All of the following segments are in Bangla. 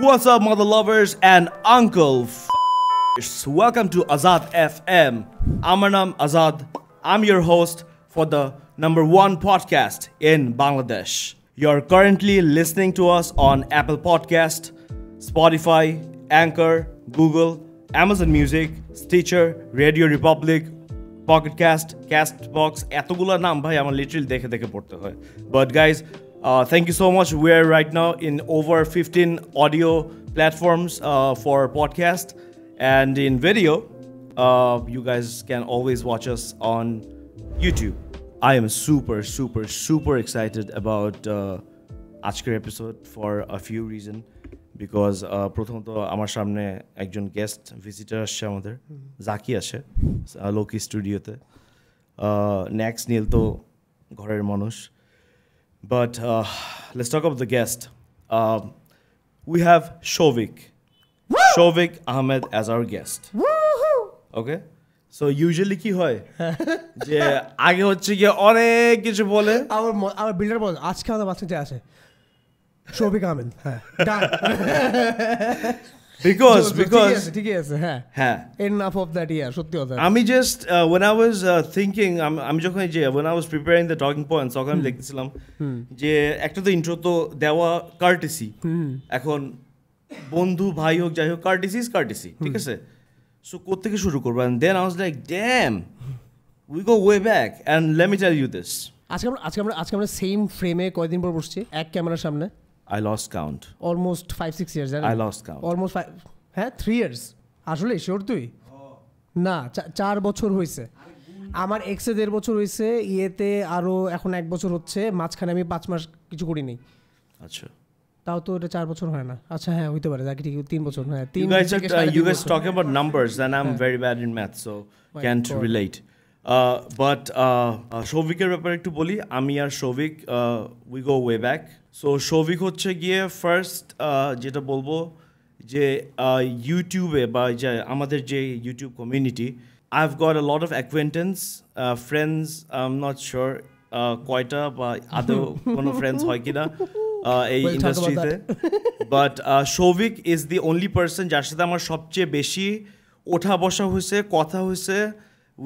What's up, mother lovers and uncle Welcome to Azad FM. আমার নাম Azad. I'm your host for the #1 podcast in Bangladesh. You're currently listening to us on Apple Podcast, Spotify, Anchor, Google, Amazon Music, Stitcher, Radio Republic, Pocket Cast, Castbox. এতগুলো নাম ভাই আমার literally দেখে পড়তে হয়. But guys, thank you so much. We're right now in over 15 audio platforms for podcast. And in video, you guys can always watch us on YouTube. I am super excited about আজকের episode for a few reasons. Because প্রথমত আমার সামনে একজন গেস্ট ভিজিটার আসছে আমাদের জাকি আসে লোকি স্টুডিওতে নেক্সট নীল তো ঘরের মানুষ but let's talk about the guest we have Shouvik Ahmed as our guest okay so usually কি হয় যে আগে হচ্ছে গিয়ে অনেক কিছু বলে আমার বিল্ডার বল আজকে আমাদের বাচ্চাতে আসে শৌভিক আহমেদ because ঠিকই আছে হ্যাঁ enough of that সত্যি কথা আমি just when I was thinking আমি যখন যে when I was preparing the talking points তখন আমি দেখছিলাম যে একটা তো ইন্ট্রো তো দেওয়া কার্টেসি এখন বন্ধু ভাই হোক যাই হোক কার্টেসি ঠিক আছে সো কোত্থেকে শুরু করব and then I was like damn we go way back and let me tell you this আজকে আমরা সেম ফ্রেমে কয়দিন পর বসছি এক ক্যামেরার সামনে I lost count. Almost 5-6 years. I lost count. Almost 3 years. আসলে শিওর তুই না 4 বছর হয়েছে আমার এক্সে 1.5 বছর হয়েছে ইয়েতে আরো এখন 1 বছর হচ্ছে মাঝখানে আমি 5 মাস কিছু করি নাই আচ্ছা তাও তো এটা 4 বছর হয় না আচ্ছা হ্যাঁ হইতে পারে জাকি ঠিক 3 বছর হ্যাঁ 3 you guys talking about numbers and I'm very bad in math so can't relate but শৌভিকের ব্যাপারে একটু বলি আমি আর Shouvik we go way back so Shouvik হচ্ছে গিয়ে ফার্স্ট যেটা বলবো যে ইউটিউবে বা যে আমাদের যে YouTube community I've got a lot of acquaintance friends I'm not sure কয়টা বা আদৌ কোনো ফ্রেন্ডস হয় কিনা এই ইন্ডাস্ট্রিতে but Shouvik is the only person যার সাথে আমার সবচেয়ে বেশি ওঠা বসা হয়েছে কথা হয়েছে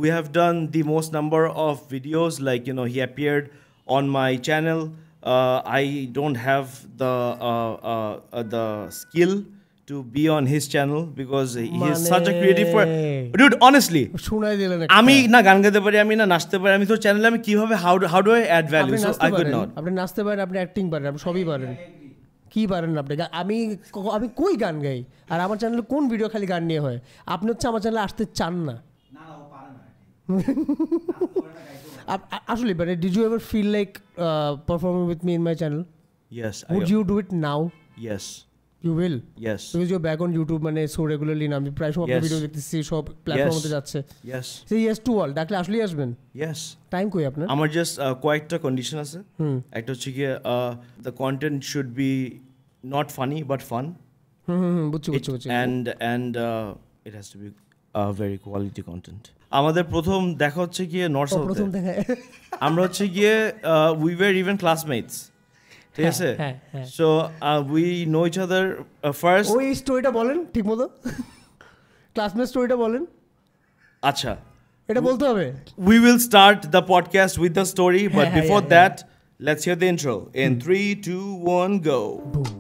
we have done the most number of videos like he appeared on my channel I don't have the skill to be on his channel because he is such a creative dude honestly শুনাই দিলেন আমি না গান গাইতে পারি আমি না নাচতে পারি আমি তো চ্যানেলে আমি কিভাবে how do I add value so I could not আপনি নাচতে পারেন আপনি অ্যাক্টিং পারেন আপনি সবই পারেন কি পারেন আপনি আমি কই গান গাই আর আমার চ্যানেলে কোন ভিডিও খালি গান নিয়ে হয় আপনি হচ্ছে আমার চ্যানেলে আসতে চান না Actually, but did you ever feel like performing with me in my channel? Yes. Would you do it now? Yes. You will? Yes. Because you're back on YouTube মানে so regularly না আমি প্রায় সব ভিডিও দেখতেছি সব প্ল্যাটফর্মে যাচ্ছে Yes. Say yes to all. ডাকলে আসলেই আসবেন? Yes. টাইম কই আপনার? আমার জাস্ট কয়েকটা কন্ডিশন আছে একটা হচ্ছে কি the content should be not funny but fun বুঝছি and it has to be very quality content আমাদের প্রথম দেখা হচ্ছে গিয়ে নর্থ সাউথে প্রথম দেখা আমরা হচ্ছে গিয়ে we were even classmates ঠিক আছে so we know each other first ওই স্টোরিটা বলেন ঠিকমতো ক্লাসমেট স্টোরিটা বলেন আচ্ছা এটা বলতে হবে we will start the podcast with the story but before that let's hear the intro in 3 2 1 go boom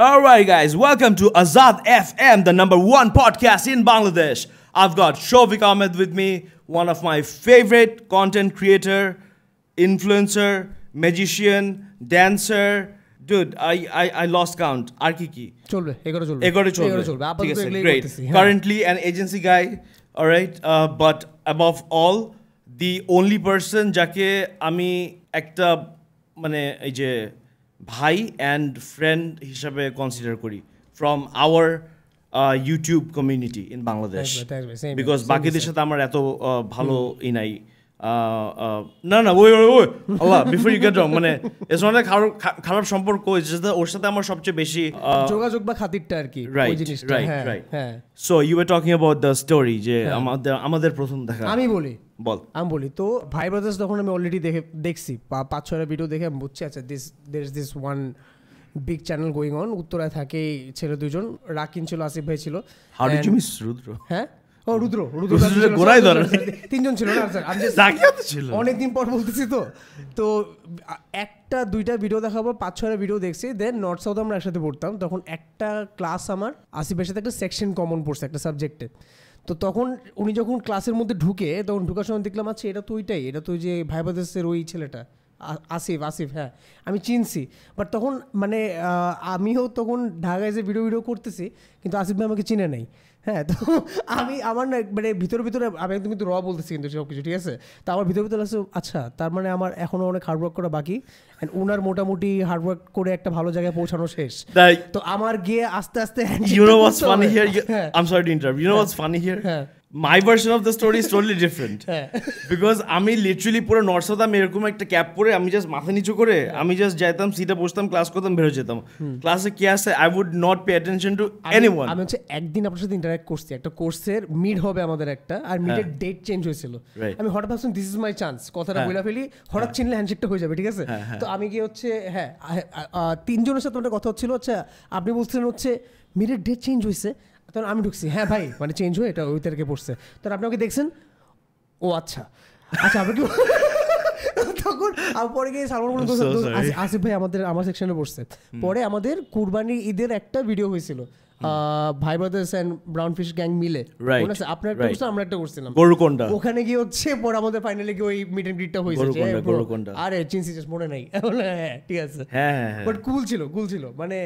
All right, guys, welcome to Azad FM, the #1 podcast in Bangladesh. I've got Showvik Ahmed with me, one of my favorite content creator, influencer, magician, dancer. Dude, I lost count. Ar ki? চলবে চলবে great. Currently an agency guy, all right? But above all, the only person যাকে আমি একটা মানে এই যে ভাই অ্যান্ড ফ্রেন্ড হিসাবে কনসিডার করি from our YouTube community in Bangladesh because বাকিদের সাথে আমার এত ভালো নাই না ওই আল্লাহ বিফোর ইউ গেট রং মানে it's not like খারাপ সম্পর্ক, ওর সাথে আমার সবচেয়ে বেশি যোগাযোগ বা খাতিরটা আর কি ওই জিনিসটা। রাইট হ্যাঁ so you were talking about the story যে আমাদের প্রথম দেখা। আমি বলি তো ভাই ব্রাদার্স তখন আমি অলরেডি দেখছি 5-6টা ভিডিও দেখে আমি বুঝছি আচ্ছা there is this one big channel going on, উত্তরায় থাকে ছেলে দুজন, রাকিন ছিল, আসিফ ভাই ছিল। How did you miss Rudra? হ্যাঁ ও রুদ্র গোড়াই ধরে তিনজন ছিল না স্যার, আমি অনেকদিন পর বলতেছি তো একটা দুইটা ভিডিও দেখাবো, 5-6টা ভিডিও দেখছি। দেন নর্থ সাউথ আমরা একসাথে পড়তাম, তখন একটা ক্লাস আমার আসিফের সাথে একটা সেকশন কমন পড়ছে একটা সাবজেক্টে। তো তখন উনি যখন ক্লাসের মধ্যে ঢুকে তখন ঢুকার সময় দেখলাম আচ্ছা এটা তো ওইটাই, এটা তো ওই যে ভাই ব্রাদার্সের ওই ছেলেটা আসিফ হ্যাঁ আমি চিনছি। বাট তখন মানে আমিও তখন ঢাকায় যে ভিডিও করতেছি কিন্তু আসিফ ভাই আমাকে চিনে নাই। হ্যাঁ তো আমার না মানে ভিতরে আমি একদম কিন্তু বলতেছি কিন্তু সব কিছু ঠিক আছে। তো আমার ভিতরে লাগছে আচ্ছা তার মানে আমার এখনও অনেক হার্ডওয়ার্ক করা বাকি, অ্যান্ড ওনার মোটামুটি হার্ডওয়ার্ক করে একটা ভালো জায়গায় পৌঁছানো শেষ। তো আমার গিয়ে আস্তে আস্তে you know what's funny here? I'm sorry to interrupt. You know what's funny here? My version of the story is totally different. Because আমি লিটারালি পুরো নর্থ সাউথ আমি এরকম একটা ক্যাপ পরে আমি জাস্ট মাথা নিচু করে আমি জাস্ট যাইতাম, সিটে বসতাম, ক্লাস করতাম, বেরো যেতাম। ক্লাসে কি আছে I would not pay attention to anyone. আমি হচ্ছে একদিন আপনার সাথে ইন্টারঅ্যাক্ট করছি, একটা কোর্সের মিড হবে আমাদের একটা, আর মিডের ডেট চেঞ্জ হয়েছিল। আমি হঠাৎ ভাবছিলাম দিস ইজ মাই চান্স, কথাটা বলে ফেলি, হঠাৎ চিনলে হ্যান্ডশেকটা হয়ে যাবে ঠিক আছে। তো আমি গিয়ে হচ্ছে হ্যাঁ তিনজনের সাথে একটা কথা হচ্ছিল, আচ্ছা আপনি বলছিলেন হচ্ছে মিডের ডেট চেঞ্জ হয়েছে, তখন আমি ঢুকছি হ্যাঁ ভাই মানে চেঞ্জ হয়ে এটা ওই তারিখে পড়ছে, তখন আপনি ওকে দেখছেন ও আচ্ছা আপনি কি তখন পরে গিয়ে সালমান আসিফ ভাই আমার সেকশনে পড়ছে। পরে আমাদের কুরবানি ঈদের একটা ভিডিও হয়েছিল Bhai Brothers and Brown Fish Gang মিলে, আপনার একটা করছেন আমরা একটা করছিলাম গরুকোন্ডা, ওখানে গিয়ে হচ্ছে পরে আমাদের ফাইনালি গিয়ে ওই মিট এন্ড গ্রিটটা হয়েছে। আরে চিনছি মনে নাই হ্যাঁ ঠিক আছে বাট কুল ছিল মানে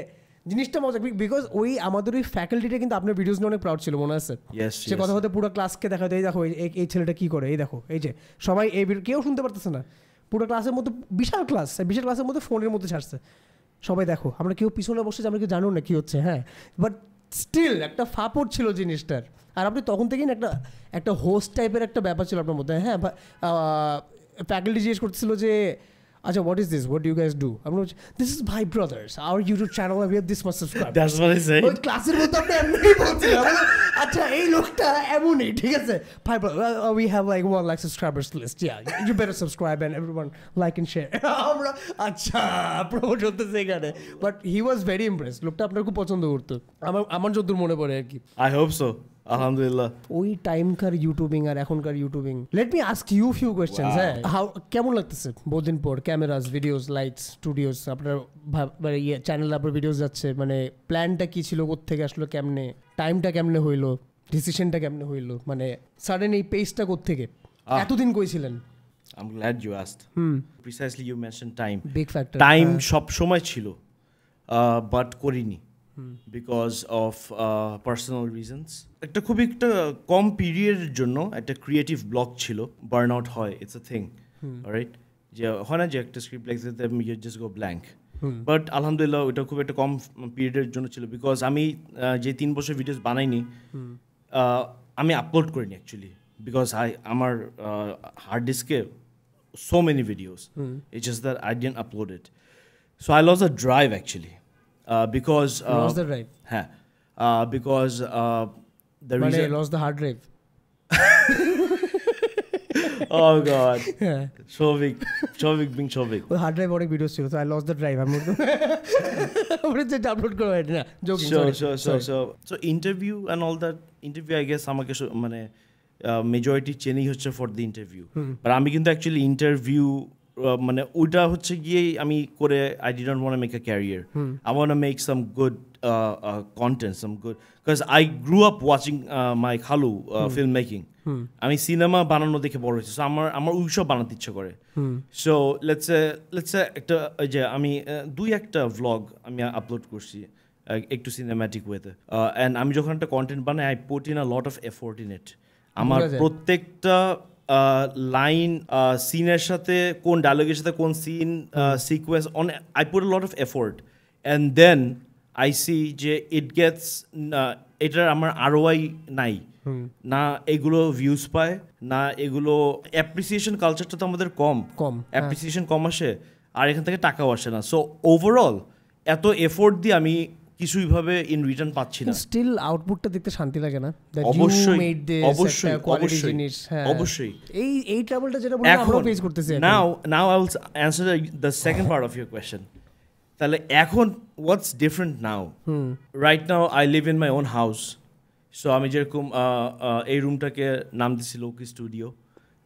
জিনিসটা মজা, বিকজ ওই আমাদের ওই ফ্যাকাল্টিটা কিন্তু আপনার ভিডিওস নিয়ে অনেক প্রাউড ছিল মনে আছে। সে কথা হতে পুরো ক্লাসকে দেখা যায়, এই দেখো এই ছেলেটা কি করে, এই দেখো এই যে সবাই এই কেউ শুনতে পারতেছে না, পুরো ক্লাসের মধ্যে বিশাল ক্লাসের মধ্যে ফোনের মধ্যে ছাড়ছে, সবাই দেখো, আমরা কেউ পিছনে বসে আমরা কেউ জানো না কি হচ্ছে। হ্যাঁ বাট স্টিল একটা ফাপড় ছিল জিনিসটার, আর আপনি তখন থেকেই একটা হোস্ট টাইপের একটা ব্যাপার ছিল আপনার মধ্যে। হ্যাঁ ফ্যাকাল্টি জিজ্ঞেস করতেছিল যে আচ্ছা what is this, what do you guys do? I'm like, this is Bhai Brothers, our YouTube channel, we have this much subscribers. That's what I say. ওই ক্লাসের মধ্যে আপনি এমনই বলছিলেন, আচ্ছা এই লোকটা এমনই ঠিক আছে, Bhai Brothers, we have like 1 lakh subscribers list, yeah you better subscribe and everyone like and share. আমরা আচ্ছা প্রমোট হতেছে এখানে, but he was very impressed, লোকটা আপনার খুব পছন্দ করতো আমার যতদূর মনে পড়ে আর কি। I hope so. আলহামদুলিল্লাহ। ওই টাইমকার ইউটিউবিং আর এখনকার YouTubing, let me ask you few questions. হ্যাঁ কেমন লাগতেছে বহুদিন পর ক্যামেরাস, ভিডিওস, লাইটস, স্টুডিওস, আপনার চ্যানেলে আপনার ভিডিওস যাচ্ছে, মানে প্ল্যানটা কি ছিল, কোত্থেকে আসলো, কেমনে টাইমটা কেমনে হইলো, ডিসিশনটা কেমনে হইলো, মানে সাডেন এই পেজটা কোত্থেকে, এতদিন কইছিলেন? I'm glad you asked. Precisely you mentioned time. Big factor. Time সব সময় ছিল বাট করিনি বিকজ অফ পার্সোনাল রিজনস। একটা খুবই একটা কম পিরিয়ডের জন্য একটা ক্রিয়েটিভ ব্লক ছিল, বার্ন আউট হয়, ইটস আ থিং রাইট, যে হয় না যে একটা স্ক্রিপ্ট লাগছে you just go blank, but আলহামদুলিল্লাহ ওইটা খুব একটা কম পিরিয়ডের জন্য ছিল, বিকজ আমি যে 3 বছর ভিডিওস বানাইনি আমি আপলোড করিনি অ্যাকচুয়ালি, বিকজ আমার hard ডিস্কে so many videos. It's just that I didn't upload it. So I lost the drive actually. Because lost the drive. Because the reason reason lost the hard drive. Oh God. Shovik being Shovik. Well, hard drive অনেক ভিডিও ছিল, so I lost the drive. I'm not just upload করা হয় না, joking. So interview and all that, interview I guess আমাকে মানে মেজরিটি চেনেই হচ্ছে ফর দ্য ইন্টারভিউ, বাট আমি কিন্তু অ্যাকচুয়ালি ইন্টারভিউ মানে ওইটা হচ্ছে গিয়ে আমি করে I didn't want to make a career, I want to make some good content, some good, because I grew up watching my খালু ফিল্ম মেকিং, আমি সিনেমা বানানো দেখে বড় হয়েছি, সো আমার ওইসব বানাতে ইচ্ছে করে। সো লেটস একটা যে আমি 2-1টা ভ্লগ আমি আপলোড করছি একটু সিনেম্যাটিক ওয়েতে, অ্যান্ড আমি যখন একটা কন্টেন্ট বানাই I put in a lot of effort in it, আমার প্রত্যেকটা লাইন সিনের সাথে কোন ডায়লগের সাথে কোন scene sequence on I put a lot of effort, and then I see যে ইট গেটস এটার আমার ROI নাই, না এগুলো ভিউজ পায়, না এগুলো অ্যাপ্রিসিয়েশন কালচারটা তো আমাদের কম, অ্যাপ্রিসিয়েশন কম আসে, আর এখান থেকে টাকাও আসে না। সো ওভারঅল এত এফোর্ট দিয়ে আমি কিছুইভাবে ইন রিটার্ন পাচ্ছি না। স্টিল আউটপুটটা দেখতে শান্তি লাগে না? অবশ্যই অবশ্যই কোয়ালিটি জিনিস। অবশ্যই এই ট্রাবলটা যেটা বললাম আমরা ফেস করতেছি। Now I will answer the second part of your question. তাহলে এখন what's different now? Right now I live in my own house. So আমি যেরকম এই রুমটাকে নাম দিছি Loki studio,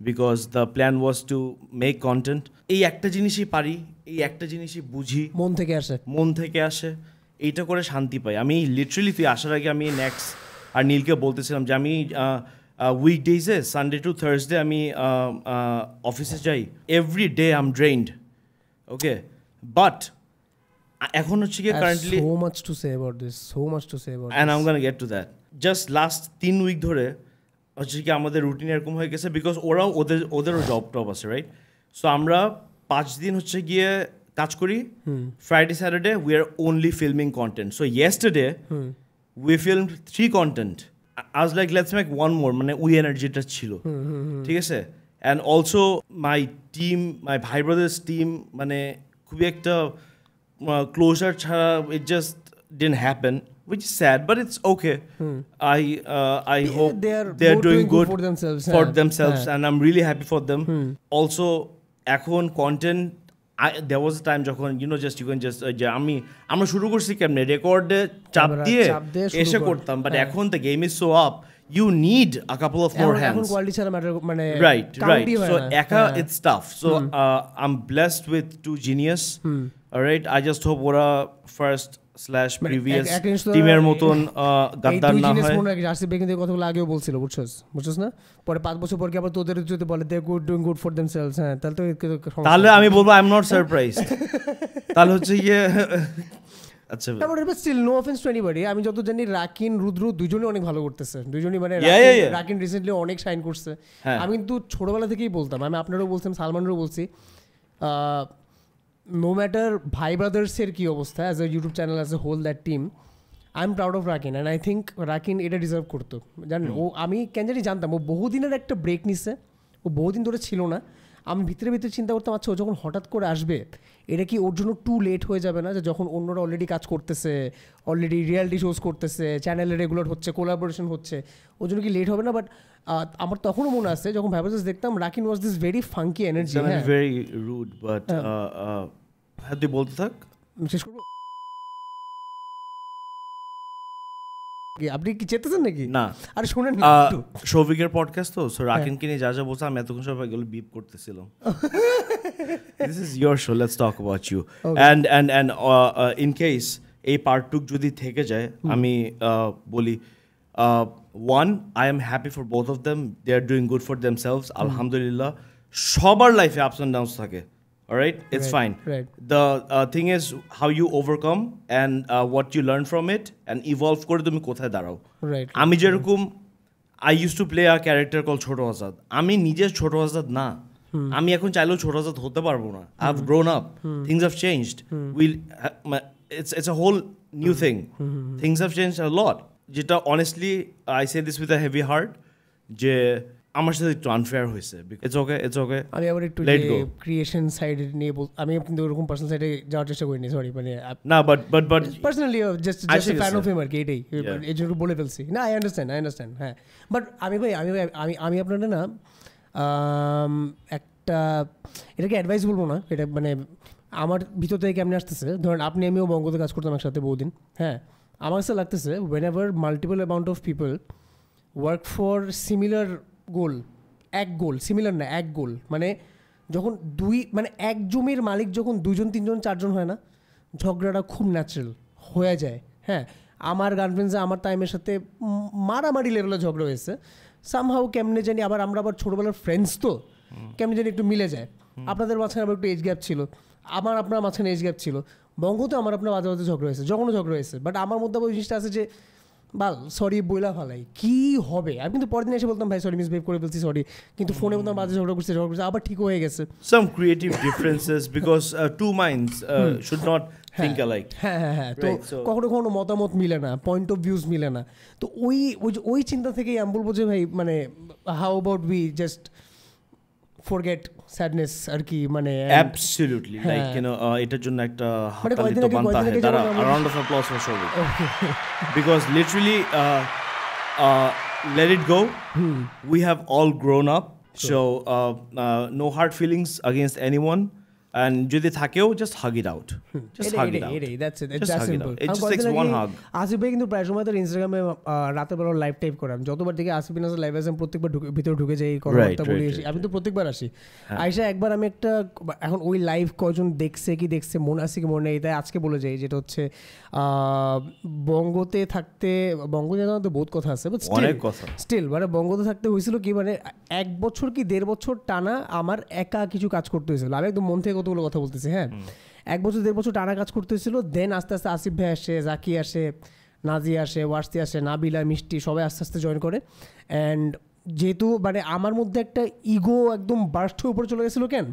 because the plan was to make content. এই একটা জিনিসই পারি, এই একটা জিনিসই বুঝি, মন থেকে আসে, এইটা করে শান্তি পাই আমি। লিটারেলি তুই আসার আগে আমি নেক্সট আর নীলকে বলতেছিলাম যে আমি উইকডেজে সানডে টু থার্সডে আমি অফিসে যাই, every day I am drained, okay. But এখন হচ্ছে কি currently so much to say about this and I'm gonna get to that. Just last 3 week ধরে হচ্ছে কি আমাদের রুটিন এরকম হয়ে গেছে, বিকজ ওদেরও জব টব আছে, রাইট? সো আমরা 5 দিন হচ্ছে গিয়ে কাজ করি, Friday Saturday we are only filming content. So yesterday we filmed 3 content. I was like let's make one more, মানে উই এনার্জিটা ছিল, ঠিক আছে। অ্যান্ড অলসো মাই টিম, মাই ভাই ব্রাদার্স টিম, মানে খুবই একটা ক্লোজার ছাড়া it just didn't happen, which is sad, but it's okay. I hope they are doing good for themselves, and I'm really happy for them. Also, এখন content, there was a time যখন you can just আমরা শুরু করছি কেমনে রেকর্ডে চাপ দিয়ে এসে করতাম, বাট এখন the game is so up, you need a couple of more hands. এখন কোয়ালিটি ছাড়া ম্যাটার, মানে right. So একা it's tough. So I'm blessed with 2 genius. All right, I just hope ওরা first / previous টিমের মতন গাদ্দার না হয়। আরসিবি কিন্তু এই কথাগুলো আগেও বলছিল, বুঝছস না? পরে 5 বছর পর কি আবার তোদের যদি বলে দে ডুইং গুড ফর देमसेल्वस, হ্যাঁ তাহলে আমি বলবো আই এম নট সারপ্রাইজড। তাহলে হচ্ছে ইয়ে আচ্ছা, but still no offense to anybody. আমি যত জানি রাকিন রুদ্র দুইজনই অনেক ভালো করতেছে, দুইজনই, মানে রাকিন রিসেন্টলি অনেক শাইন করছে। আমি কিন্তু ছোটবেলা থেকেই বলতাম, আমি আপনারও বলতাম, সালমানেরও বলছি, no matter ভাই ব্রাদার্সের কি অবস্থা, as a YouTube channel, as a whole that team, I am proud of Rakin, and I think Rakin এটা ডিজার্ভ করতো। জানেন, ও আমি কেন জানি জানতাম ও বহুদিনের একটা ব্রেক নিচ্ছে, ও বহুদিন ধরে ছিল না। আমি ভিতরে চিন্তা করতাম, আচ্ছা ও যখন হঠাৎ করে আসবে, এটা কি ওর জন্য টু লেট হয়ে যাবে না, যে যখন অন্যরা অলরেডি কাজ করতেছে, অলরেডি রিয়ালিটি শোজ করতেছে, চ্যানেলে রেগুলার হচ্ছে, কোলাবোরেশন হচ্ছে, ওর জন্য কি লেট হবে না? বাট আমার তখনও মনে আছে যখন ভাইবার্স দেখতাম, Rakin was this very funky energy, very rude, but হ্যাঁ তুই বলতে থাক, শেষ করবো। আপনি কি চেতেছেন নাকি? না, আরে শুনেন, শৌভিকের পডকাস্ট তো, সো রাকিনকে নিয়ে যা যা বলছে আমি এতক্ষণ সব এগুলো বিপ করতেছিলাম। This is your show, let's talk about you. And in case এই পার্টটুক যদি থেকে যায়, আমি বলি, one, I am happy for both of them, they are doing good for themselves, alhamdulillah. সবার লাইফে ups and downs থাকে, all right, it's fine. The thing is how you overcome and what you learn from it and evolve করে তুমি কোথায় দাঁড়াও। আমি যেরকম I used to play a character called ছোট আজাদ, আমি নিজে ছোট আজাদ না, আমি এখন চাইলেও ছোট আজাদ হতে পারবো না। I have grown up, things have changed, it's a whole new thing, things have changed a lot, যেটা honestly I say this with a heavy heart, যে আমার সাথে একটু আনফেয়ার হয়েছে। It's okay. আমি আবার একটু ক্রিয়েশন সাইড নিয়ে আমি কিন্তু ওরকম পার্সোনাল সাইডে যাওয়ার চেষ্টা করিনি, সরি, মানে না, but personally just fan of him আর কি, এটাই এই জন্য বলে ফেলছি। না, আই আন্ডারস্ট্যান্ড, হ্যাঁ। বাট আমি আপনাদের না একটা, এটাকে অ্যাডভাইস বলবো না, এটা মানে আমার ভিতর থেকে কেমনে আসতেছে, ধরেন আপনি আমিও বঙ্গতে কাজ করতাম একসাথে বহুদিন, হ্যাঁ। আমার কাছে লাগতেছে whenever multiple amount of people work for similar goal, এক গোল, মানে যখন মানে এক জমির মালিক যখন 2জন 3জন 4জন হয় না, ঝগড়াটা খুব ন্যাচারাল হয়ে যায়, হ্যাঁ। আমার গার্লফ্রেন্ডসে আমার টাইমের সাথে মারামারি লেভেলে ঝগড়া হয়েছে, সামহাউ কেমনে জানি, আমরা আবার ছোটোবেলার ফ্রেন্ডস তো কেমনে জানি একটু মিলে যায়। আপনাদের মাঝখানে আবার একটু এজ গ্যাপ ছিল, আপনার মাঝখানে এজ গ্যাপ ছিল, বঙ্গতে আমার আপনার বাজে ঝগড়া হয়েছে, যখনও ঝগড়া হয়েছে। বাট আমার মধ্যে ওই জিনিসটা আছে যে বাল সরি বইলা ফালাই কি হবে, আমি কিন্তু পরের দিন এসে বলতাম ভাই সরি মিসবিহেভ করে ফেলছি সরি, কিন্তু ফোনে বলতাম বাজে ঝগড়া করছে আবার ঠিক হয়ে গেছে। Some creative differences because two minds should not think alike. হ্যাঁ তো কখনো কখনো মতামত মিলে না, পয়েন্ট অফ ভিউজ মিলে না, তো ওই চিন্তা থেকেই আমি বলবো যে ভাই মানে how about we just forget sadness আর কি, মানে Absolutely, like এটার জন্য একটা হাততালি তো বানতে হয়, তারা a round of applause for Shobik. Because literally let it go. We have all grown up, so no hard feelings against anyone. And যদি থাকেও just hug it out. Just hug it out. That's it. Just That's hug it simple. out. It just takes one hug. Asif ভাই কিন্তু প্রায় সময় তার ইনস্টাগ্রামে রাতের বেলা লাইভ টাইপ করাম, যতবার দেখি আসিফ বিনাসের লাইভ আসে প্রত্যেকবার ভিতরে ঢুকে যাই, কথাবার্তা বলি আসি, আমি তো প্রত্যেকবার আসি। আয়শা একবার আমি একটা, এখন ওই লাইভ কজন দেখছে কি দেখছে মনে আছে কি মনে নেই, তাই আজকে বলে যাই, যেটা হচ্ছে বঙ্গতে থাকতে, বঙ্গতে জানাতে বহুত কথা আছে, বাট স্টিল মানে বঙ্গতে থাকতে হয়েছিল কি মানে 1 বছর কি 1.5 বছর টানা আমার একা কিছু কাজ করতে হয়েছিল, আমি একদম মন থেকে কতগুলো কথা বলতেছি। হ্যাঁ 1 বছর 1.5 বছর টানা কাজ করতে হয়েছিল, দেন আস্তে আস্তে আসিফ ভাই আসে, জাকি আসে, নাজি আসে, ওয়ার্সি আসে, নাবিলা, মিষ্টি সবাই আস্তে আস্তে জয়েন করে। অ্যান্ড যেহেতু মানে আমার মধ্যে একটা ইগো একদম বার্স্ট হয়ে উপরে চলে গেছিলো, কেন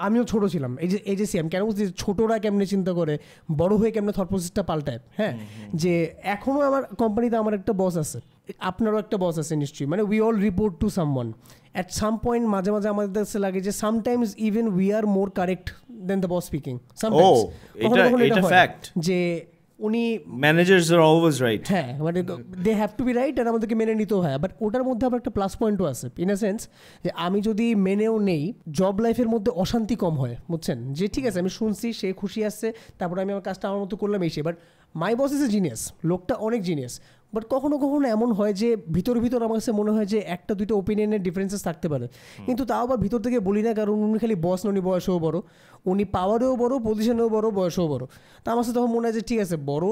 আমিও ছোটো ছিলাম, এই যে আমি কেন বুঝছি ছোটোরা কেমনে চিন্তা করে বড় হয়ে কেমনে থট প্রসেসটা পাল্টায়। হ্যাঁ যে এখনও আমার কোম্পানিতে আমার একটা বস আছে, আপনারও একটা বস আছে নিশ্চয়ই, মানে we all report to someone at some point. মাঝে মাঝে আমাদের কাছে লাগে যে sometimes even we are more correct than the boss speaking. যে উনি ম্যানেজার্স আর অলওয়েজ রাইট, হ্যাঁ মানে they have to be right, আর আমাদেরকে মেনে নিতেও হয়। বাট ওটার মধ্যে আবার একটা প্লাস পয়েন্টও আছে, ইন আ সেন্স যে আমি যদি মেনেও নেই, জব লাইফের মধ্যে অশান্তি কম হয়, বুঝছেন, যে ঠিক আছে আমি শুনছি সে খুশি আসছে, তারপরে আমি আমার কাজটা আমার মতো করলাম এসে। But my boss is a genius, লোকটা অনেক জিনিয়াস, বাট কখনো কখনো এমন হয় যে ভিতর আমার কাছে মনে হয় যে 1-2টা ওপিনিয়নের ডিফারেন্সেস থাকতে পারে, কিন্তু তাও আবার ভিতর থেকে বলি না, কারণ উনি খালি বস না, উনি বয়সেও বড়, উনি পাওয়ারেও বড়, পজিশনেও বড়, বয়সেও বড়। তা আমার সাথে তখন মনে হয় যে ঠিক আছে বড়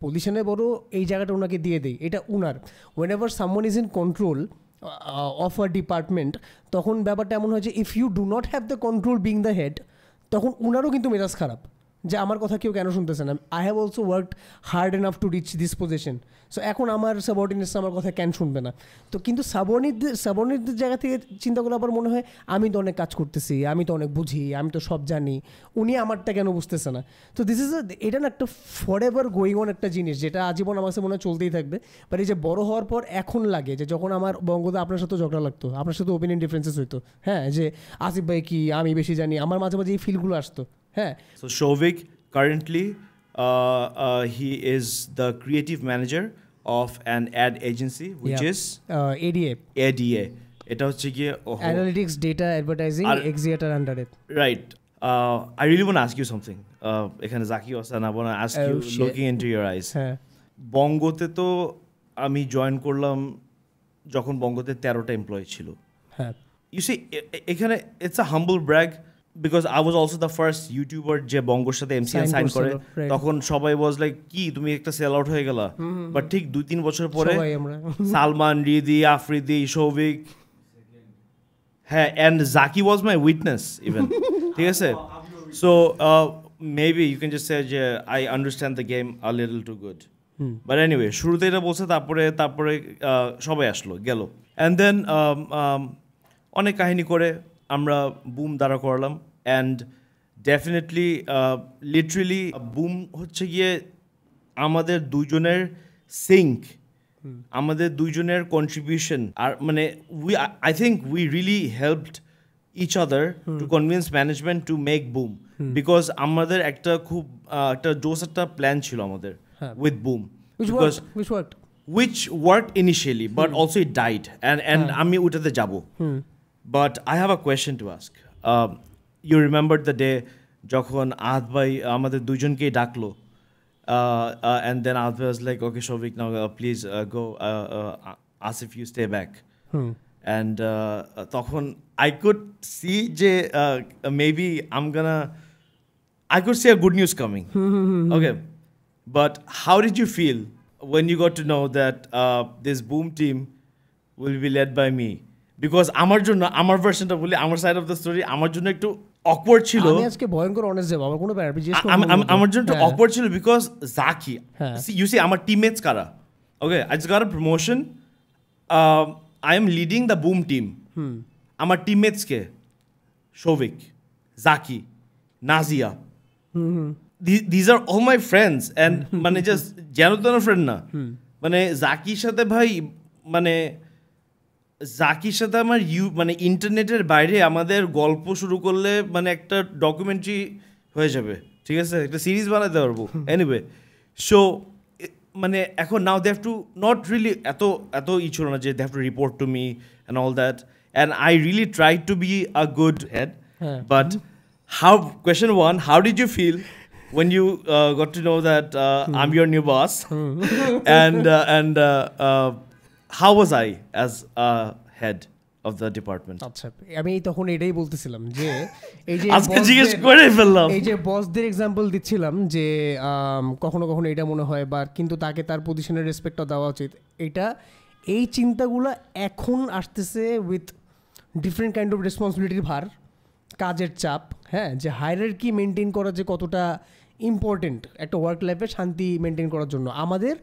পজিশনে বড়, এই জায়গাটা ওনাকে দিয়ে দেই, এটা উনার। Whenever someone is in control of a department, তখন ব্যাপারটা এমন হয় যে if you do not have the control being the head, তখন উনারও কিন্তু মেজাজ খারাপ যে আমার কথা কেউ কেন শুনতেছে না। I have also worked hard enough to reach this position, so এখন আমার সাবঅর্ডিনেটস আমার কথা কেন শুনবে না। তো কিন্তু সাবঅর্ডিনেটদের জায়গা থেকে চিন্তা করলে আবার মনে হয় আমি তো অনেক কাজ করতেছি, আমি তো অনেক বুঝি, আমি তো সব জানি, উনি আমারটা কেন বুঝতেছে না। তো দিস ইজ এটা না একটা ফর এভার গোয়িং অন একটা জিনিস, যেটা আজীবন আমার কাছে মনে হয় চলতেই থাকবে। বাট এই যে বড় হওয়ার পর এখন লাগে যে যখন আমার বঙ্গদা আপনার সাথে ঝগড়া লাগতো, আপনার সাথে ওপিনিয়ন ডিফারেন্সেস হইতো, হ্যাঁ যে আসিফ ভাই কি আমি বেশি জানি, আমার মাঝে মাঝে এই ফিলগুলো আসতো। হ্যাঁ so Shobik currently he is the creative manager of an ad agency which is ADA. এটা হচ্ছে গিয়ে Analytics, Data, Advertising, Axiator under it. Right. I really want to ask you something. এখানে Zaki ocean, I want to ask you looking into your eyes. বঙ্গতে তো আমি জয়েন করলাম যখন বঙ্গতে 13টা এমপ্লয়ি ছিল। হ্যাঁ You see এখানে it's a humble brag because I was also the first YouTuber যে বঙ্গর সাথে MCN সাইন করে, তখন সবাই was like কি তুমি একটা সেল আউট হয়ে গেলা। বাট ঠিক 2-3 বছর পরে সালমান, রিদি, আফ্রিদি, শৌভিক, হ্যাঁ, and Zaki was my witness even. ঠিক আছে, so maybe you can just say যে I understand the game a little too good. But anyway, শুরুতে এটা বলছে, তারপরে সবাই আসলো গেল, and then অনেক কাহিনী করে আমরা বুম দ্বারা করলাম। অ্যান্ড ডেফিনেটলি লিটারেলি বুম হচ্ছে গিয়ে আমাদের দুজনের সিঙ্ক, আমাদের দুজনের কন্ট্রিবিউশন, আর মানে I think we really helped each other to convince management to make Boom, because আমাদের একটা খুব একটা জোস একটা প্ল্যান ছিল আমাদের with Boom, which worked initially but also it died, and আমি ওটাতে যাব। But I have a question to ask. You remember the day যখন আহাদ ভাই আমাদের দুজনকেই ডাকলো, and then আহাদ ভাই was like, okay Shobik, now please go, Asif you stay back. And তখন I could see যে maybe I could see a good news coming. Okay, but how did you feel when you got to know that this boom team will be led by me? Because আমার জন্য, আমার ভার্সনটা বলি, আমার সাইড অফ দ্য স্টোরি, আমার জন্য একটু অকওয়ার্ড ছিল। আমি আজকে ভয়ঙ্কর অনেস্ট যাব, আমার কোনো ব্যাপার জিজ্ঞেস করব, আমার জন্য একটু অকওয়ার্ড ছিল বিকজ জাকি, ইউ সি আমার টিমমেটস কারা, Okay, I just got a promotion. I am leading the boom team. আমার teammates K Shovik, Zaki, Nazia. These are all my friends and মানে just জানো তো না ফ্রেন্ড না মানে জাকির সাথে ভাই মানে জাকির সাথে আমার মানে ইন্টারনেটের বাইরে আমাদের গল্প শুরু করলে মানে একটা ডকুমেন্টারি হয়ে যাবে, ঠিক আছে, একটা সিরিজ বানাতে পারবো। এনিওয়ে সো মানে এখন now they have to not really এত ছিল না যে they have to report to me and all that and I really try to be a good head but how question one, how did you feel when you got to know that I'm your new boss and how was I as a head of the department? আচ্ছা আমি তখন এটাই বলতেছিলাম যে এই যে আজকে জিজ্ঞেস করে ফেললাম, এই যে বসদের এক্সাম্পল দিচ্ছিলাম যে কখনো কখনো এটা মনে হয় বা কিন্তু তাকে তার পজিশনের রেসপেক্টটা দেওয়া উচিত, এটা এই চিন্তাগুলো এখন আসতেছে উইথ ডিফারেন্ট কাইন্ড অফ রেসপন্সিবিলিটির ভার, কাজের চাপ, হ্যাঁ, যে হায়ারার্কি মেনটেন করা যে কতটা ইম্পর্টেন্ট একটা ওয়ার্ক লাইফে শান্তি মেনটেন করার জন্য। আমাদের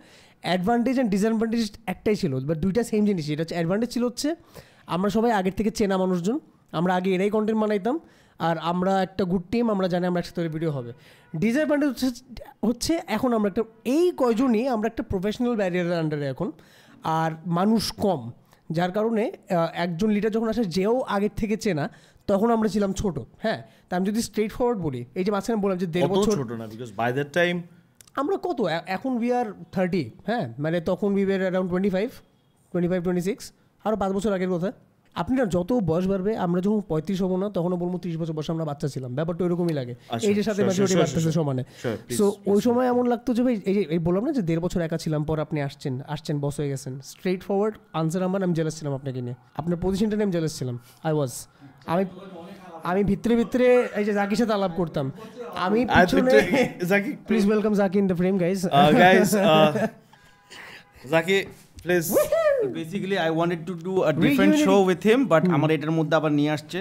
অ্যাডভান্টেজ অ্যান্ড ডিসঅ্যাডভান্টেজ একটাই ছিল, বাট দুইটা সেম জিনিস। এটা হচ্ছে অ্যাডভান্টেজ ছিল হচ্ছে আমরা সবাই আগের থেকে চেনা মানুষজন, আমরা আগে এরাই কন্টেন্ট বানাইতাম আর আমরা একটা গুড টিম, আমরা জানি আমরা একসাথে ভিডিও হবে। ডিসঅ্যাডভান্টেজ হচ্ছে এখন আমরা একটা এই কয়জনই আমরা একটা প্রফেশনাল ব্যারিয়ারের আন্ডারে এখন, আর মানুষ কম, যার কারণে একজন লিডার যখন আসে যেও আগের থেকে চেনা, তখন আমরা ছিলাম ছোট। হ্যাঁ, তা আমি যদি স্ট্রেট ফরওয়ার্ড বলি, এই যে মাঝখানে বললাম যে 1.5 বছর ছোট না, বিকজ বাই দ্যাট টাইম আমরা কত এখন উই আর 30, হ্যাঁ, মানে তখন উই ওয়্যার অ্যারাউন্ড 25-26, আরও 5 বছর আগের কথা। আপনার যত বয়স বাড়বে, আমরা যখন 35 হবো না তখনও বলবো 30 বছর বয়সে আমরা বাচ্চা ছিলাম, ব্যাপারটা ওইরকমই লাগে, এই যে সাথে ম্যাচুরিটি বাড়তেছে সমানে। সো ওই সময় এমন লাগতো যে ভাই এই বললাম না যে 1.5 বছর একা ছিলাম, পর আপনি আসছেন বস হয়ে গেছেন। স্ট্রেট ফরওয়ার্ড আনসার আমার, আমি জেলাস ছিলাম আপনাকে নিয়ে, আপনার পজিশনটা নিয়ে আমি জেলাস ছিলাম। আমি ভিতরে এই যে জাকির সাথে আলাপ করতাম, আমি পিছনে please welcome Zaki in the frame guys Zaki please. Basically I wanted to do a different show with him, but আমার এটার মধ্যে আবার নিয়ে আসছে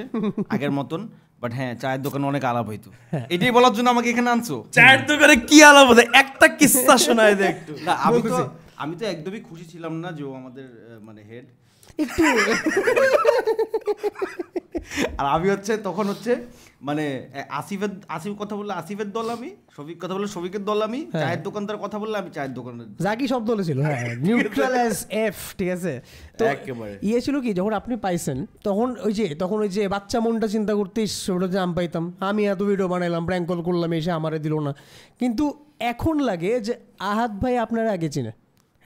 আগের মতন। বাট হ্যাঁ, চায়ের দোকানে অনেক আলাপ হইতো, এটাই বলার জন্য আমাকে এখানে আনছো। চায়ের দোকানে কি আলাপ হতো, একটা কিস্সা শোনায় দে একটু। না আমি তো একদমই খুশি ছিলাম না যে ও আমাদের মানে হেড একটু আর আমি তখন মানে আসিফ কথা বললে আসিফের দল আমি, শফিক কথা বললে শফিকের দল আমি, চায়ের দোকানদার কথা বললে আমি চায়ের দোকানদার। জাকি সব দলে ছিল, হ্যাঁ, নিউট্রাল অ্যাজ এফ, ঠিক আছে। তো ইয়ে ছিল কি, যখন আপনি পাইছেন তখন ওই যে বাচ্চা মনটা চিন্তা করতে সেটা যে আমি পাইতাম, আমি এত ভিডিও বানাইলাম, প্র্যাঙ্ক কল করলাম, এসে আমারে দিল না। কিন্তু এখন লাগে যে আহাদ ভাই আপনারা আগে চিনে,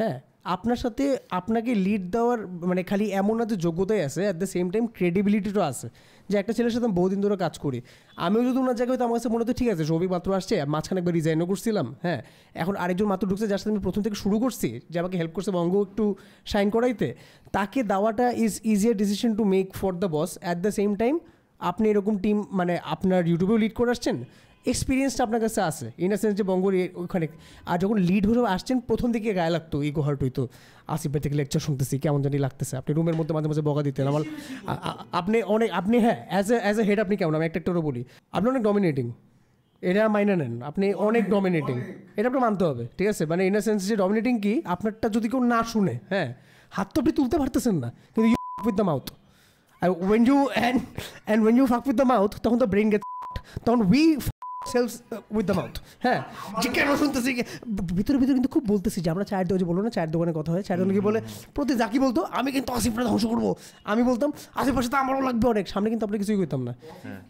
হ্যাঁ, আপনার সাথে আপনাকে লিড দেওয়ার মানে খালি এমন না যে যোগ্যতাই আছে, অ্যাট দ্য সেম টাইম ক্রেডিবিলিটিও আছে, যে একটা ছেলের সাথে আমি বহুদিন ধরে কাজ করি। আমিও যদি ওনার জায়গায় হয়তো আমার কাছে মনে হতো ঠিক আছে সবই মাত্র আসছে, মাঝখানে একবার রিজাইনও করছিলাম, হ্যাঁ, এখন আরেকজন মাত্র ঢুকছে যার সাথে আমি প্রথম থেকে শুরু করছি, যে আমাকে হেল্প করছে বঙ্গ একটু শাইন করাইতে, তাকে দেওয়াটা is easier decision to make for the boss. At the same time আপনি এরকম টিম মানে আপনার ইউটিউবেও লিড করে আসছেন, এক্সপিরিয়েন্সটা আপনার কাছে আছে, ইন আ সেন্স যে বঙ্গর ওখানে। আর যখন লিড হয়ে আসছেন প্রথম দিকে গায়ে লাগতো, ইগো হার্ট হইতো, আসিফ ভাই থেকে লেকচার শুনতেছি কেমন জানি লাগতেছে, আপনি রুমের মধ্যে মাঝে মাঝে বকা দিতেন আমার, আপনি হ্যাঁ অ্যাজ এ হেড আপনি কেমন, আমি একটারও বলি আপনি অনেক ডমিনেটিং, এটা মাইনে নেন, আপনি অনেক ডমিনেটিং, এটা আপনার মানতে হবে, ঠিক আছে। মানে ইন আ সেন্স যে ডমিনেটিং কি, আপনারটা যদি কেউ না শুনে, হ্যাঁ, হাত তো আপনি তুলতে পারতেছেন না, কিন্তু you with the mouth, when you fuck with the mouth, তখন তো ব্রেন গেটস, তখন we sells with the mouth, হ্যাঁ, যে কেন শুনতেছি ভিতরে কিন্তু খুব বলতেছি যে আমরা চায়ের দোকানে বলো না, চায়ের দোকানে কথা হয়, চায়ের দোকানে বলে প্রতি জাকি বলতো আমি কিন্তু আসিফটা ধ্বংস করবো, আমি বলতাম আসিফের সাথে আমারও লাগবে অনেক, সামনে কিন্তু আপনি কিছুই করতাম না,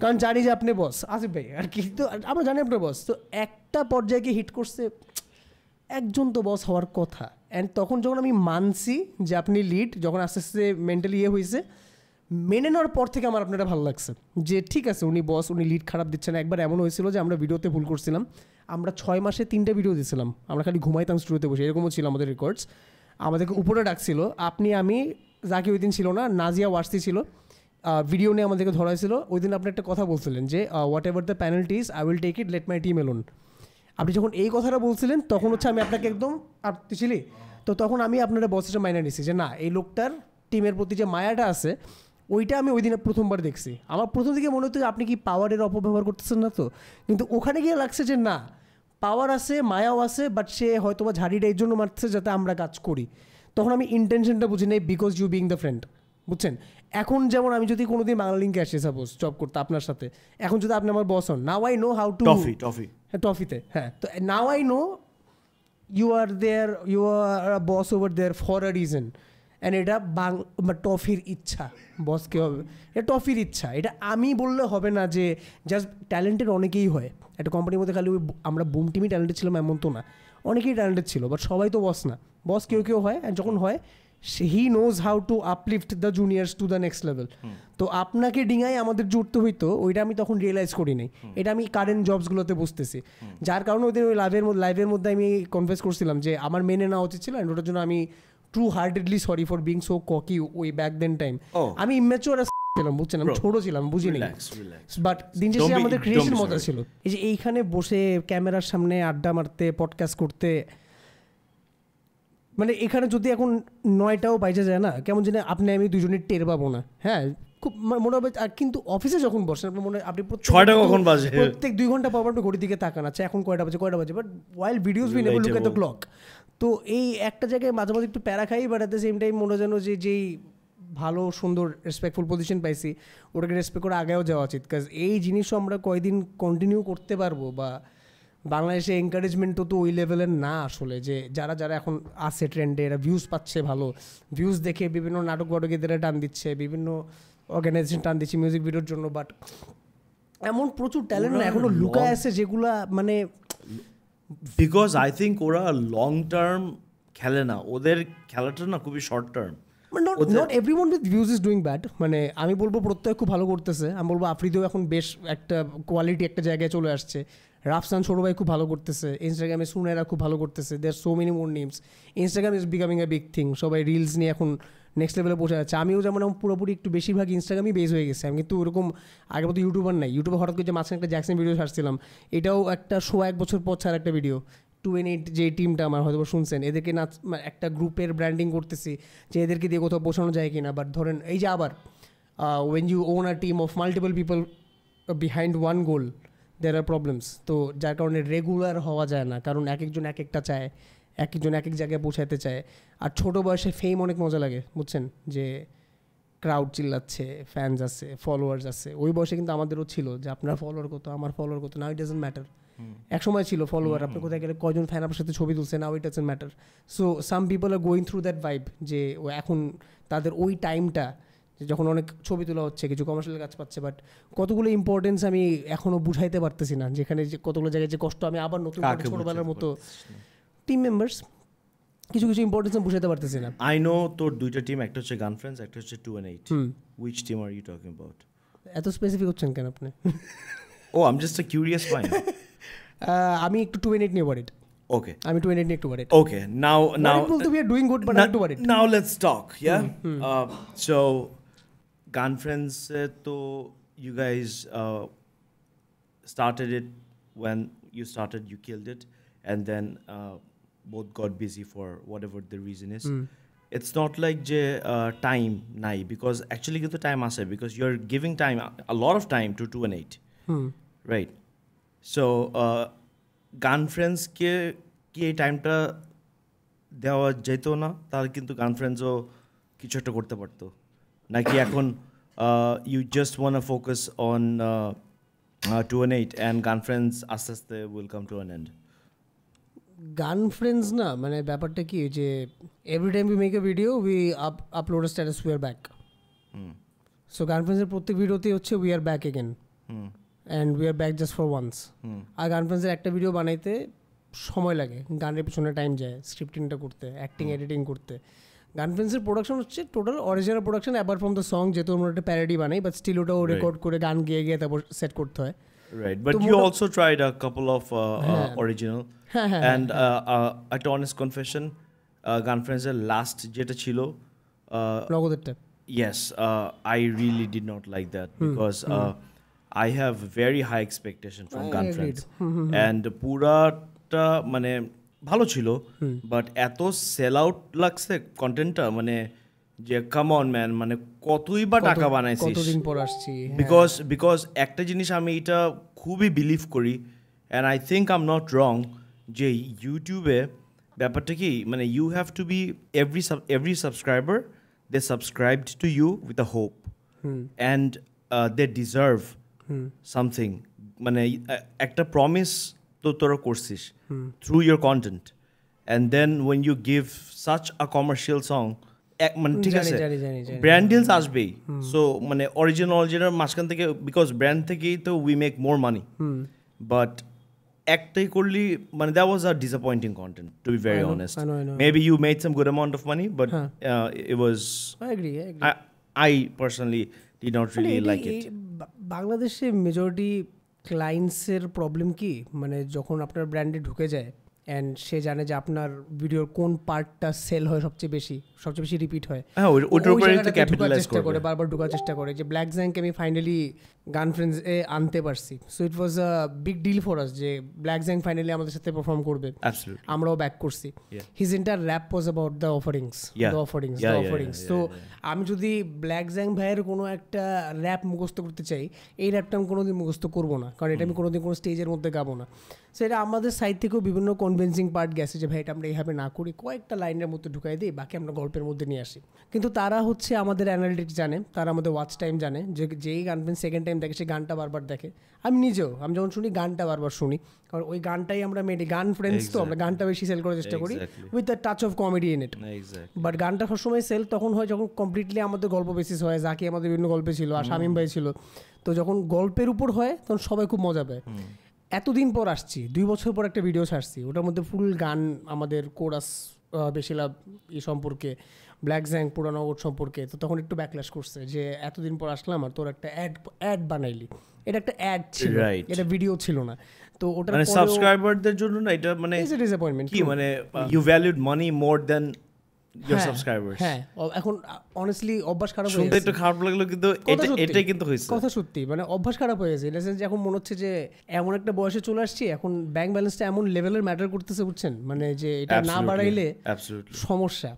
কারণ জানি যে আপনি বস আসিফ ভাই, আর কি তো আমরা জানি আপনার বস। তো একটা পর্যায়ে গিয়ে হিট করছে, একজন তো বস হওয়ার কথা, অ্যান্ড তখন যখন আমি মানছি যে আপনি লিড, যখন আস্তে আস্তে মেন্টালি হয়েছে, মেনে নেওয়ার পর থেকে আমার আপনারা ভালো লাগছে যে ঠিক আছে উনি বস, উনি লিড খারাপ দিচ্ছে না। একবার এমন হয়েছিল যে আমরা ভিডিওতে ভুল করছিলাম, আমরা 6 মাসে 3টা ভিডিও দিয়েছিলাম, আমরা খালি ঘুমাইতাম স্টুডিওতে বসে, এরকমও ছিল আমাদের রেকর্ডস। আমাদেরকে উপরে ডাকছিল, আমি জাকি ওই দিন ছিল না, নাজিয়া ওয়ার্সি ছিল, ভিডিও নিয়ে আমাদেরকে ধরাইছিল। ওই দিন আপনি একটা কথা বলছিলেন যে whatever the penalties I will take it, let my team alone. আপনি যখন এই কথাটা বলছিলেন তখন আমি আপনাকে একদম ছিলি, তো তখন আমি আপনারা বসের মাইনে নিছি যে না, এই লোকটার টিমের প্রতি যে মায়াটা আছে ওইটা আমি ওই দিনে প্রথমবার দেখছি। আমার প্রথম দিকে মনে হতো যে আপনি কি পাওয়ারের অপব্যবহার করতেছেন না তো, কিন্তু ওখানে গিয়ে লাগছে যে না, পাওয়ার আছে, মায়াও আছে, বাট সে হয়তো বা ঝাড়িটা এই জন্য মারছে যাতে আমরা কাজ করি। তখন আমি ইন্টেনশনটা বুঝি নেই, because you being the friend, বুঝছেন? এখন যেমন আমি যদি কোনোদিন বাংলালিংকে আসি সাপোজ জব করতে আপনার সাথে, এখন যদি আপনি আমার বস হন, now I know how to Toffee হ্যাঁ টফিতে, হ্যাঁ, তো now I know you are boss over there for a reason. And এটা টফির ইচ্ছা, বস কে হবে, এটা টফির ইচ্ছা। এটা আমি বললে হবে না যে জাস্ট ট্যালেন্টেড অনেকেই হয় একটা কোম্পানির মধ্যে, খালি আমরা বুম টিমই ট্যালেন্টেড ছিলাম এমন তো না, অনেকেই ট্যালেন্টেড ছিল, বাট সবাই তো বস না। বস কেউ কেউ হয়, অ্যান্ড যখন হয় he knows how to uplift the juniors to the next level. তো আপনাকে ডিঙাই আমাদের জুড়তে হইতো, ওইটা আমি তখন রিয়েলাইজ করি নাই। এটা আমি কারেন্ট জবসগুলোতে বুঝতেছি, যার কারণে ওই দিন ওই লাইভের মধ্যে আমি কনফেস করছিলাম যে আমার মেনে নেওয়া উচিত ছিল, অ্যান্ড ওটার জন্য আমি true heartedly sorry for being so cocky ওই ব্যাক দেন টাইম। আমি ইম্যাচিওর ছিলাম, বুঝছেন, আমি ছোট ছিলাম, বুঝিনি, বাট দিন শেষে আমাদের ক্রিয়েশন মজা ছিল। এই যে এইখানে বসে ক্যামেরার সামনে আড্ডা মারতে, পডকাস্ট করতে, মানে এখানে যদি এখন 9টাও বাইজে যায় না, কেমন জানি আপনি আমি দুজনের টের পাবো না। হ্যাঁ, খুব মনে হবে। আর কিন্তু অফিসে যখন বসেন আপনার মনে হয় আপনি 6টা কখন বাজে, প্রত্যেক 2 ঘন্টা পর আপনি ঘড়ির দিকে তাকান, আচ্ছা এখন কয়টা বাজে, but while videos we never look at the clock. তো এই একটা জায়গায় মাঝে মাঝে একটু প্যারা খাই, but at the same time মনে যেন যেই ভালো সুন্দর রেসপেক্টফুল পজিশন পাইছি ওটাকে রেসপেক্ট করে আগেও যাওয়া উচিত। কাজ এই জিনিসও আমরা কয়দিন কন্টিনিউ করতে পারবো, বা বাংলাদেশে এনকারেজমেন্টও তো ওই লেভেলের না আসলে, যে যারা যারা এখন আছে ট্রেন্ডে এরা ভিউজ পাচ্ছে, ভালো ভিউজ দেখে বিভিন্ন নাটক বটকেদের টান দিচ্ছে, বিভিন্ন অর্গানাইজেশন টান দিচ্ছে মিউজিক ভিডিওর জন্য, বাট এমন প্রচুর ট্যালেন্ট না এখনো লুকায় আছে যেগুলা মানে, বিকজ আই থিঙ্ক ওরা লং টার্ম খেলে না, ওদের খেলাটা না খুবই short term. Not everyone with views is doing bad. মানে আমি বলবো প্রত্যেক খুব ভালো করতেছে, আমি বলবো আফ্রিদিও এখন বেশ একটা কোয়ালিটি একটা জায়গায় চলে আসছে, রাফসান ছোটো ভাই খুব ভালো করতেছে, ইনস্টাগ্রামে সুনেরা খুব ভালো করতেছে, there so many more names, Instagram is becoming a big thing, সবাই রিলস নিয়ে এখন নেক্সট লেভেলে পৌঁছে যাচ্ছে। আমিও যেমন পুরোপুরি একটু বেশিরভাগ ইনস্টাগ্রামই বেস হয়ে গেছে, আমি কিন্তু ওরকম আগের মতো ইউটিউবার নাই। ইউটিউবে হঠাৎ করে যে মাঝখানে একটা জ্যাকসন ভিডিও ছাড়ছিলাম, এটাও একটা 1 বছর পর ছাড়া একটা ভিডিও। 2NE8 যে টিমটা আমার হয়তো শুনছেন, এদেরকে একটা গ্রুপের ব্র্যান্ডিং করতেছি যে এদেরকে দিয়ে কোথাও বসানো যায় কিনা, বাট ধরেন এই যে আবার when you own a team of multiple people behind one goal there are problems. তো যার কারণে রেগুলার হওয়া যায় না, কারণ এক একজন এক একটা চায়, এক একজন এক এক জায়গায় পৌঁছাতে চায়। আর ছোটো বয়সে ফেম অনেক মজা লাগে, বুঝছেন, যে ক্রাউড চিল্লাচ্ছে, ফ্যানস আছে, ফলোয়ার্স আছে। ওই বয়সে কিন্তু আমাদেরও ছিল যে আপনার ফলোয়ার কত, আমার ফলোয়ার কত, নাও ইট ডাজন্ট ম্যাটার। এক সময় ছিল ফলোয়ার, আপনি কোথায় গেলে কয়জন ফ্যান আপনার সাথে ছবি তুলছে, now it doesn't matter. So some people are going through that vibe, যে এখন তাদের ওই টাইমটা যখন অনেক ছবি তোলা হচ্ছে, কিছু কমার্শিয়াল কাজ পাচ্ছে, বাট কতগুলো ইম্পর্টেন্স আমি এখনও বুঝাইতে পারতেছি না, যেখানে যে কতগুলো জায়গায় যে কষ্ট আমি আবার নতুন ছোটোবেলার মতো টিম মেম্বার্স কিছু কিছু ইম্পর্টেন্স আমি বুঝাতে পারতেছি না। আই নো তোর দুইটা টিম, একটা হচ্ছে গান ফ্রেন্ডস, একটা হচ্ছে 2NE8। Which team are you talking about? এত স্পেসিফিক হচ্ছেন কেন আপনি? Oh I am just a curious mind. আমি একটু 2NE8 নিয়ে ওয়ারিড। Okay. আমি 2NE8 নিয়ে একটু worried. Okay. Now we are doing good, but I'm too worried. Now let's talk. Yeah. So, Gun Friends, to you guys started it when you started. You killed it, and then both got busy for whatever the reason is. It's not like time nai, because actually the time ase, because you're giving time, a lot of time to 2NE8, right? So গান ফ্রেন্ডসকে কি এই টাইমটা দেওয়া যেত না, তাহলে কিন্তু গান ফ্রেন্ডসও কিছু একটা করতে পারতো, নাকি এখন you just want focus on 2NE8 and গান ফ্রেন্ডস আস্তে আস্তে will come to an end? গান ফ্রেন্ডস না, মানে ব্যাপারটা কি যে every time we make a video we upload a status we are back. So গান ফ্রেন্ডসের প্রত্যেক ভিডিওতেই হচ্ছে we are back again, and we are back just for once. আর গান ফ্রেন্ডসের একটা ভিডিও বানাইতে সময় লাগে, গানের পিছনে টাইম যায়, স্ক্রিপ্টিংটা করতে, অ্যাক্টিং এডিটিং করতে। গান ফ্রেন্ডসের প্রোডাকশন হচ্ছে total original production apart from the song, যেহেতু আমরা একটা প্যারোডি বানাই, বাট স্টিল ওটাও রেকর্ড করে গান গেয়ে গিয়ে তারপর সেট করতে হয়। Right, but you also tried a couple of original. And at honest confession, Gun Friends এর last যেটা ছিল, নগদেরটা, yes, I really did not like that, because I have very high expectation from Gun Friends, and পুরাটা মানে ভালো ছিল, বাট এত সেল আউট লাগছে কন্টেন্টটা, মানে যে কাম অন ম্যান, মানে কতই বা টাকা বানাইছিস, কতদিন পর আসছি। বিকজ একটা জিনিস আমি এটা খুবই বিলিভ করি and I think I'm not wrong যে ইউটিউবে ব্যাপারটা কি মানে you have to be every subscriber they subscribed to you with a hope and they deserve something মানে একটা প্রমিস তো তোরা করছিস through your content and then when you give such a commercial song মানে ঠিক আছে ব্র্যান্ড ডিলস আসবেই সো মানে অরিজিনাল মাঝখান থেকে বিকজ ব্র্যান্ড থেকেই তো we make more money but একটাই করলি মানে that was a disappointing content to be very honest maybe you made some good amount of money but it was I personally did not really like it বাংলাদেশে মেজরিটি ক্লায়েন্টসের প্রবলেম কি মানে যখন আপনার ব্র্যান্ডে ঢুকে যায় অ্যান্ড সে জানে যে আপনার ভিডিওর কোন পার্টটা সেল হয় সবচেয়ে বেশি রিপিট হয় চেষ্টা করে বারবার ঢোকার চেষ্টা করে যে ব্ল্যাক জ্যাংকে আমি ফাইনালি গান ফ্রেন্ডস এ আনতে পারছি so it was a big deal for us যে ব্ল্যাক জ্যাং ফাইনালি আমাদের সাথে পারফর্ম করবে আমরাও ব্যাক করছি his entire rap was about the offerings তো আমি যদি ব্ল্যাক জ্যাং ভাইয়ের কোনো একটা র্যাপ মুখস্থ করতে চাই এই র্যাপটা আমি কোনোদিন মুখস্থ করবো না কারণ এটা আমি কোনোদিন কোনো স্টেজের মধ্যে গাবো না সো এটা আমাদের সাইড থেকেও বিভিন্ন কনভিন্সিং পার্ট গেছে যে ভাই এটা আমরা এইভাবে না করি কয়েকটা লাইনের মধ্যে ঢুকাই দিই বাকি আমরা গল্পের মধ্যে নিয়ে আসি কিন্তু তারা হচ্ছে আমাদের অ্যানালিটিক্স জানে তারা আমাদের ওয়াচ টাইম জানে যে যেই গান সেকেন্ড টাইম দেখে সে গানটা বারবার দেখে আমি যখন শুনি গানটা বারবার শুনি কারণ ওই গানটাই আমরা গান ফ্রেন্ডস তো আমরা গানটা বেশি সেল করার চেষ্টা করি with the touch of comedy in it but গানটা সবসময় সেল তখন হয় যখন কমপ্লিটলি আমাদের গল্প বেসিস হয় জাকি আমাদের বিভিন্ন গল্পে ছিল আর শামীম ভাই ছিল তো যখন গল্পের উপর হয় তখন সবাই খুব মজা পায় এতদিন পর আসছি 2 বছর পর একটা ভিডিও ছাড়ছি ওটার মধ্যে ফুল গান আমাদের কোরাস বেশিলাভ সম্পর্কে ব্ল্যাক জ্যাং পুরানগর সম্পর্কে তো তখন একটু ব্যাকল্যাশ করছে যে এতদিন পর আসলাম আর তোর একটা অ্যাড বানাইলি এটা একটা অ্যাড ছিল এটা ভিডিও ছিল না তো ওটা মানে সাবস্ক্রাইবারদের জন্য না এটা মানে ইজ এ ডিসঅ্যাপয়েন্টমেন্ট কি মানে you valued money more than your subscribers হ্যাঁ এখন অনেস্টলি অভ্যাস খারাপ হয়ে শুনতে একটু খারাপ লাগলো কিন্তু এটাই কিন্তু হইছে কথা সত্যি মানে অভ্যাস খারাপ হয়ে গেছে ইন দ্য সেন্স যে এখন মনে হচ্ছে যে এমন একটা বয়সে চলে আসছি এখন ব্যাংক ব্যালেন্সটা এমন লেভেলের ম্যাটার করতেছে বুঝছেন মানে যে এটা না বাড়াইলে সমস্যা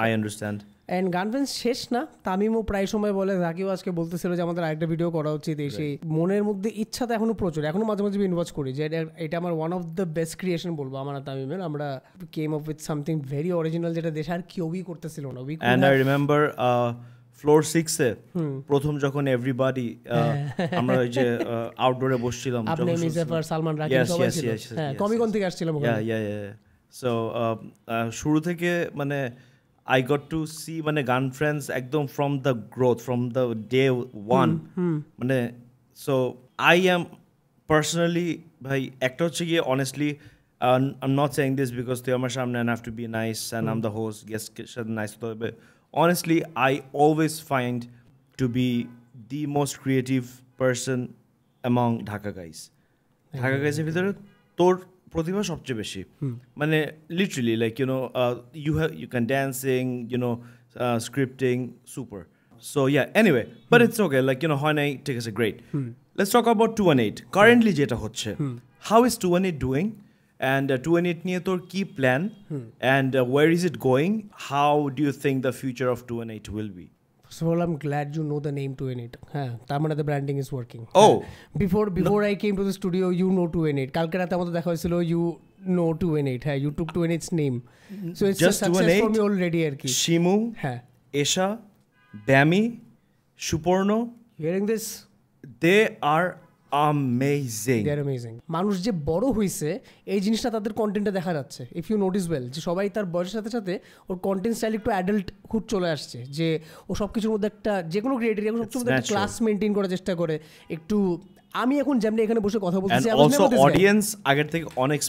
আই আন্ডারস্ট্যান্ড অ্যান্ড গান ফ্রেন্ডস শেষ না তামিমও প্রায় সময় বলে জাকিও আজকে বলতেছিল যে আমাদের আরেকটা ভিডিও করা উচিত এই সেই মনের মধ্যে ইচ্ছা তো এখনো প্রচুর এখনো মাঝে মাঝে ইনভয়েস করি যে এটা আমার one of the best creation বলবো আমার তামিমের আমরা came up with something very original যেটা দেশে আর কেউই করতেছিল না অ্যান্ড আই রিমেম্বার ফ্লোর 6 এ প্রথম যখন এভরিবডি আমরা ওই যে আউটডোরে বসছিলাম আপনি মিজাফর সালমান রাকিব সবাই ছিল হ্যাঁ কমিকন থেকে আসছিলাম ইয়া সো শুরু থেকে মানে I got to see মানে গান ফ্রেন্ডস একদম from the growth from the day one মানে so I am personally ভাই একটা হচ্ছে গিয়ে honestly I'm not saying this because তুই আমার সামনে and I have to be nice and I'm the host guest nice but honestly I always find to be the most creative person among Dhaka guys এর ভিতরে তোর প্রতিভা সবচেয়ে বেশি মানে literally like you can dancing scripting super so yeah anyway but it's okay like হয় নাই ঠিক আছে great let's talk about 218 currently যেটা হচ্ছে how is 218 doing and 218 নিয়ে তোর কি plan and where is it going how do you think the future of 218 will be? First of all, I'm glad you know the name 218. তার মানে the branding is working. Oh. Before I came to the studio, you know 218. কালকে রাতে আমাদের দেখা হয়েছিল you know 218. হ্যাঁ, you took 218's name. So it's just a success for me already আর কি. Shimu, হ্যাঁ, Esha, Bami, Suporno. Hearing this? They are amazing. They are amazing. মানুষ যে বড় হইছে এই জিনিসটা তাদের কন্টেন্টে দেখা যাচ্ছে ইফ ইউ নোটিস ওয়েল যে সবাই তার বয়সের সাথে সাথে ওর কন্টেন্ট স্টাইল একটু অ্যাডাল্ট হুড চলে আসছে যে ও সব কিছুর মধ্যে একটা যে কোনো ক্রিয়েটর সব কিছুর মধ্যে একটা ক্লাস মেনটেন করার চেষ্টা করে একটু আমি এখন যেমনি এখানে বসে কথা বলতেছি অডিয়েন্স আগের থেকে অনেক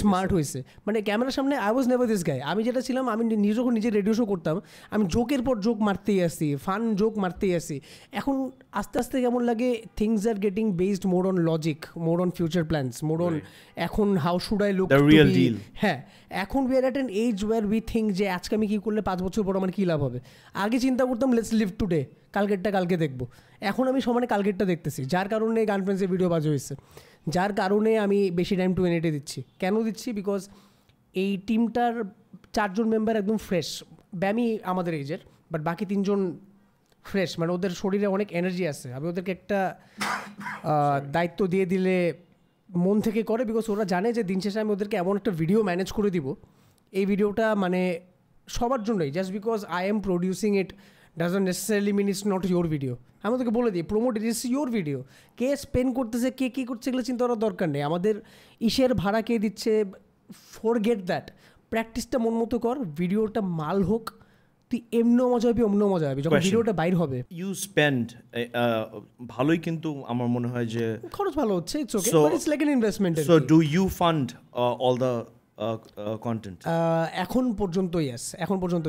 স্মার্ট হয়েছে মানে ক্যামেরার সামনে I was never this guy আমি যেটা ছিলাম আমি যখন নিজে রেডিও শো করতাম আমি জোকের পর জোক মারতেই আসি ফান জোক মারতেই আসি এখন আস্তে আস্তে কেমন লাগে things are getting based more on logic more on future plans more on এখন হাউ শুড আই লুক হ্যাঁ এখন we are at an edge where we think যে আজকে আমি কী করলে 5 বছর পর আমার কী লাভ হবে আগে চিন্তা করতাম লেটস লিভ টুডে কালকেরটা কালকে দেখবো এখন আমি সমানে কালকেরটা দেখতেছি যার কারণে গান ফ্রেন্ডসের ভিডিও বাজে হয়েছে যার কারণে আমি বেশি টাইম 218 দিচ্ছি কেন দিচ্ছি বিকজ এই টিমটার 4 জন মেম্বার একদম ফ্রেশ ব্যামি আমাদের এজের বাট বাকি 3 জন ফ্রেশ মানে ওদের শরীরে অনেক এনার্জি আছে আমি ওদেরকে একটা দায়িত্ব দিয়ে দিলে মন থেকে করে, বিকজ ওরা জানে যে দিন শেষে আমি ওদেরকে এমন একটা ভিডিও ম্যানেজ করে দিব, এই ভিডিওটা মানে সবার জন্যই, just because I am producing it doesn't necessarily mean it's not your video. আমি ওদেরকে বলে দিই promote it is your video. কে স্পেন্ড করতেছে, কে কী করছে, এগুলো চিন্তা করার দরকার নেই। আমাদের ইসের ভাড়া কে দিচ্ছে, ফরগেট দ্যাট। প্র্যাকটিসটা মন মতো কর, ভিডিওটা মাল হোক, তুই এমনও মজা হবে, অমনও মজা হবে যখন ভিডিওটা বাইর হবে। ইউ স্পেন্ড ভালোই, কিন্তু আমার মনে হয় যে খরচ ভালো হচ্ছে, it's okay, but it's like an investment. So do you fund all the content? এখন পর্যন্ত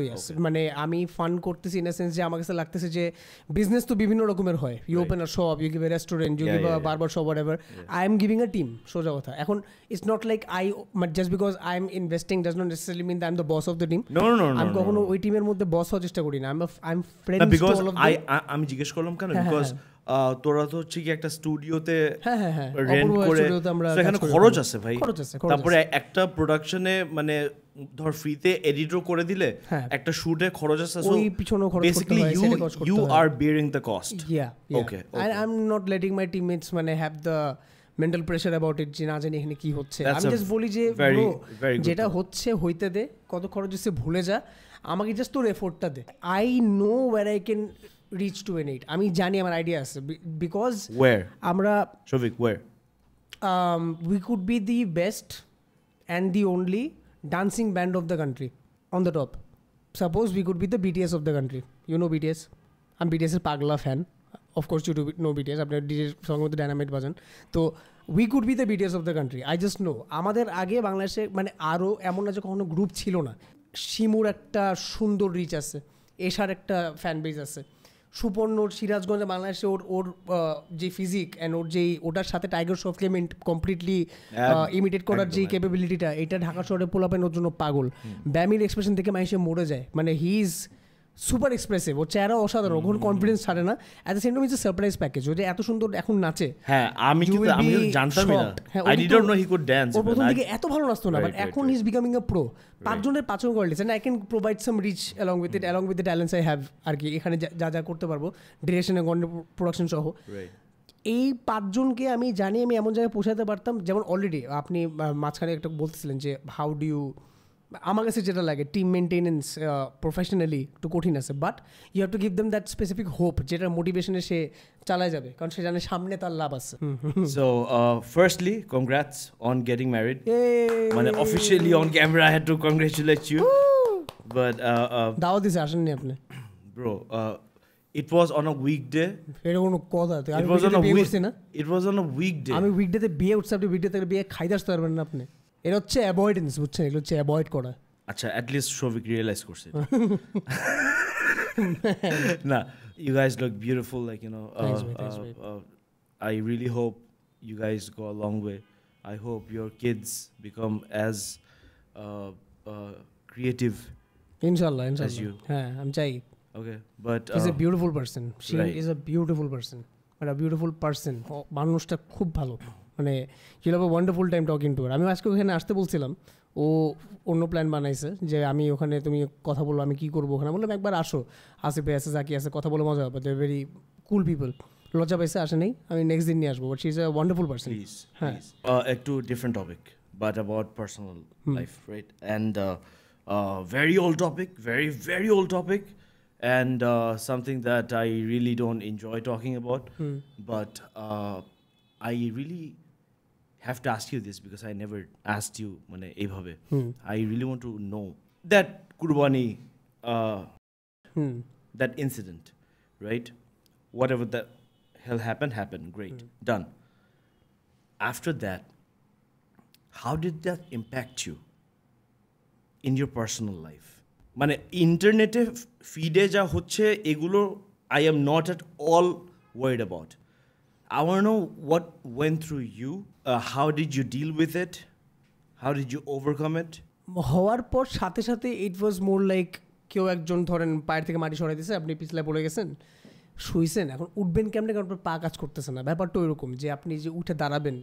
ইয়েস, মানে আমি ফান্ড করতেছি ইন আ সেন্স যে আমার কাছে লাগতেছে যে বিজনেস তো বিভিন্ন রকমের হয়, you open a shop, you give a restaurant, you give a barber shop, whatever. I am giving a team, সোজা কথা। এখন it's not like just because I am investing does not necessarily mean that I am the boss of the team. আমি কখনো ওই টিমের মধ্যে বস হওয়ার চেষ্টা করি না। I am friends to all of them. আমি জিজ্ঞেস করলাম কেন, বিকজ তোরা তো হচ্ছে কি একটা স্টুডিওতে রেন্ট করে, সেখানে খরচ আছে ভাই। তারপরে একটা প্রোডাকশনে মানে ধর ফ্রিতে এডিটও করে দিলে একটা শুটে খরচ আছে, so basically you are bearing the cost. Okay, I am not letting my teammates মানে have the mental pressure about it, যে না জানি এখানে কি হচ্ছে। আমি জাস্ট বলি যে যেটা হচ্ছে হইতে দে, কত খরচ হচ্ছে ভুলে যা, আমাকে জাস্ট তোর এফোর্টটা দে। I know where I can reach to an 8. আমি জানি আমার আইডিয়া আছে, বিকজ আমরা Shovik, where we could be the best and the only dancing band of the country on the top. Suppose we could be the BTS of the country. You know BTS? I'm BTS এর পাগলা fan. Of course you do know BTS. আপনার DJ সঙ্গে মধ্যে ডায়নামাইট বাজান। তো we could be the BTS of the country. I just know আমাদের আগে বাংলাদেশে মানে আরও এমন না যে কখনো গ্রুপ ছিল না। শিমুর একটা সুন্দর রিচ আছে, এশার একটা ফ্যান বেজ আছে, সুপর্ণর সিরাজগঞ্জে বাংলাদেশে ওর যে ফিজিক অ্যান্ড ওর যেই ওটার সাথে টাইগার শ্রফকে কমপ্লিটলি ইমিটেট করার যে ক্যাপাবিলিটিটা, এটা ঢাকা শহরে পোলাপেন ওর জন্য পাগল। ব্যামির এক্সপ্রেশন থেকে মানুষে মরে যায়, মানে হি ইজ সুপার এক্সপ্রেসিভ, ওর চেহারা অসাধারণ, ওর কনফিডেন্স ছাড়ে না। At the same time it's a surprise package. ও যে এত সুন্দর এখন নাচে, হ্যাঁ আমি জানতামই না, I didn't know he could dance. ও প্রথম দিকে এত ভালো নাচতো না, বাট এখন he is becoming a pro. পাঁচজনের পাঁচজন qualities, and I can provide some reach along with the talents I have আর কি। এখানে যা যা করতে পারবো ডিরেকশনে, প্রোডাকশন সহ, এই পাঁচজনকে আমি জানি আমি এমন জায়গায় পৌঁছাতে পারতাম। যেমন অলরেডি আপনি মাঝখানে একটা বলতেছিলেন যে হাউ ডু ইউ, আমার কাছে যেটা লাগে টিম মেনটেনেন্স প্রফেশনালি একটু কঠিন আছে, but you have to give them that specific hope, যেটা মোটিভেশনে সে চালায় যাবে, কারণ সে জানে সামনে তার লাভ আছে। So firstly congrats on getting married, মানে officially on camera I had to congratulate you. But দাওয়াত দিছে, আসেননি আপনি? Bro it was on a weekday. এটা কোনো কথা? It was on a weekday না, it was on a weekday. আমি উইকডেতে বিয়ে উঠছি, আপনি উইকডেতে বিয়ে খাইতে আসতে পারবেন না আপনি। এটা হচ্ছে অ্যাভয়েডেন্স, বুঝছেন? এগুলো হচ্ছে অ্যাভয়েড করা। আচ্ছা, at least Shovik realize করছে। না, you guys look beautiful, like you know, I really hope you guys go a long way. I hope your kids become as creative inshallah as you. হ্যাঁ, আমি চাই। Okay, but he's a beautiful person. She is a beautiful person. But a beautiful person. মানুষটা খুব ভালো, মানে you'll have a wonderful time talking to her. আমি আজকে ওখানে আসতে বলছিলাম, ও অন্য প্ল্যান বানাইছে যে আমি ওখানে তুমি কথা বলো, আমি কী করবো ওখানে। বললাম একবার আসো, আসিফে আছে, জাকি আছে, কথা বলে মজা হবে। They very cool people. লজ্জা পাইছে, আসে নেই, আমি নেক্সট দিন নিয়ে আসবো। But she is a wonderful person. Please. একটু different topic, but about personal life, right? And very old topic, very old topic. And something that I really don't enjoy talking about, but I really have to ask you this because I never asked you mane eibhabe. I really want to know that Kurbani, that incident, right? Whatever the hell happened, great, done. After that, how did that impact you in your personal life? মানে ইন্টারনেটে ফিডে যা হচ্ছে এগুলো I am not at all worried about. I want know what went through you, how did you deal with it, how did you overcome it? হওয়ার পর সাথে সাথে ইট ওয়াজ মোর লাইক কেউ একজন ধরেন পায়ের থেকে মাটি সরাই দিয়েছে, আপনি পিছলে পড়ে গেছেন, শুইছেন, এখন উঠবেন কেমনে, কারণ আপনার পা কাজ করতেছে না। ব্যাপারটা ওইরকম যে আপনি যে উঠে দাঁড়াবেন,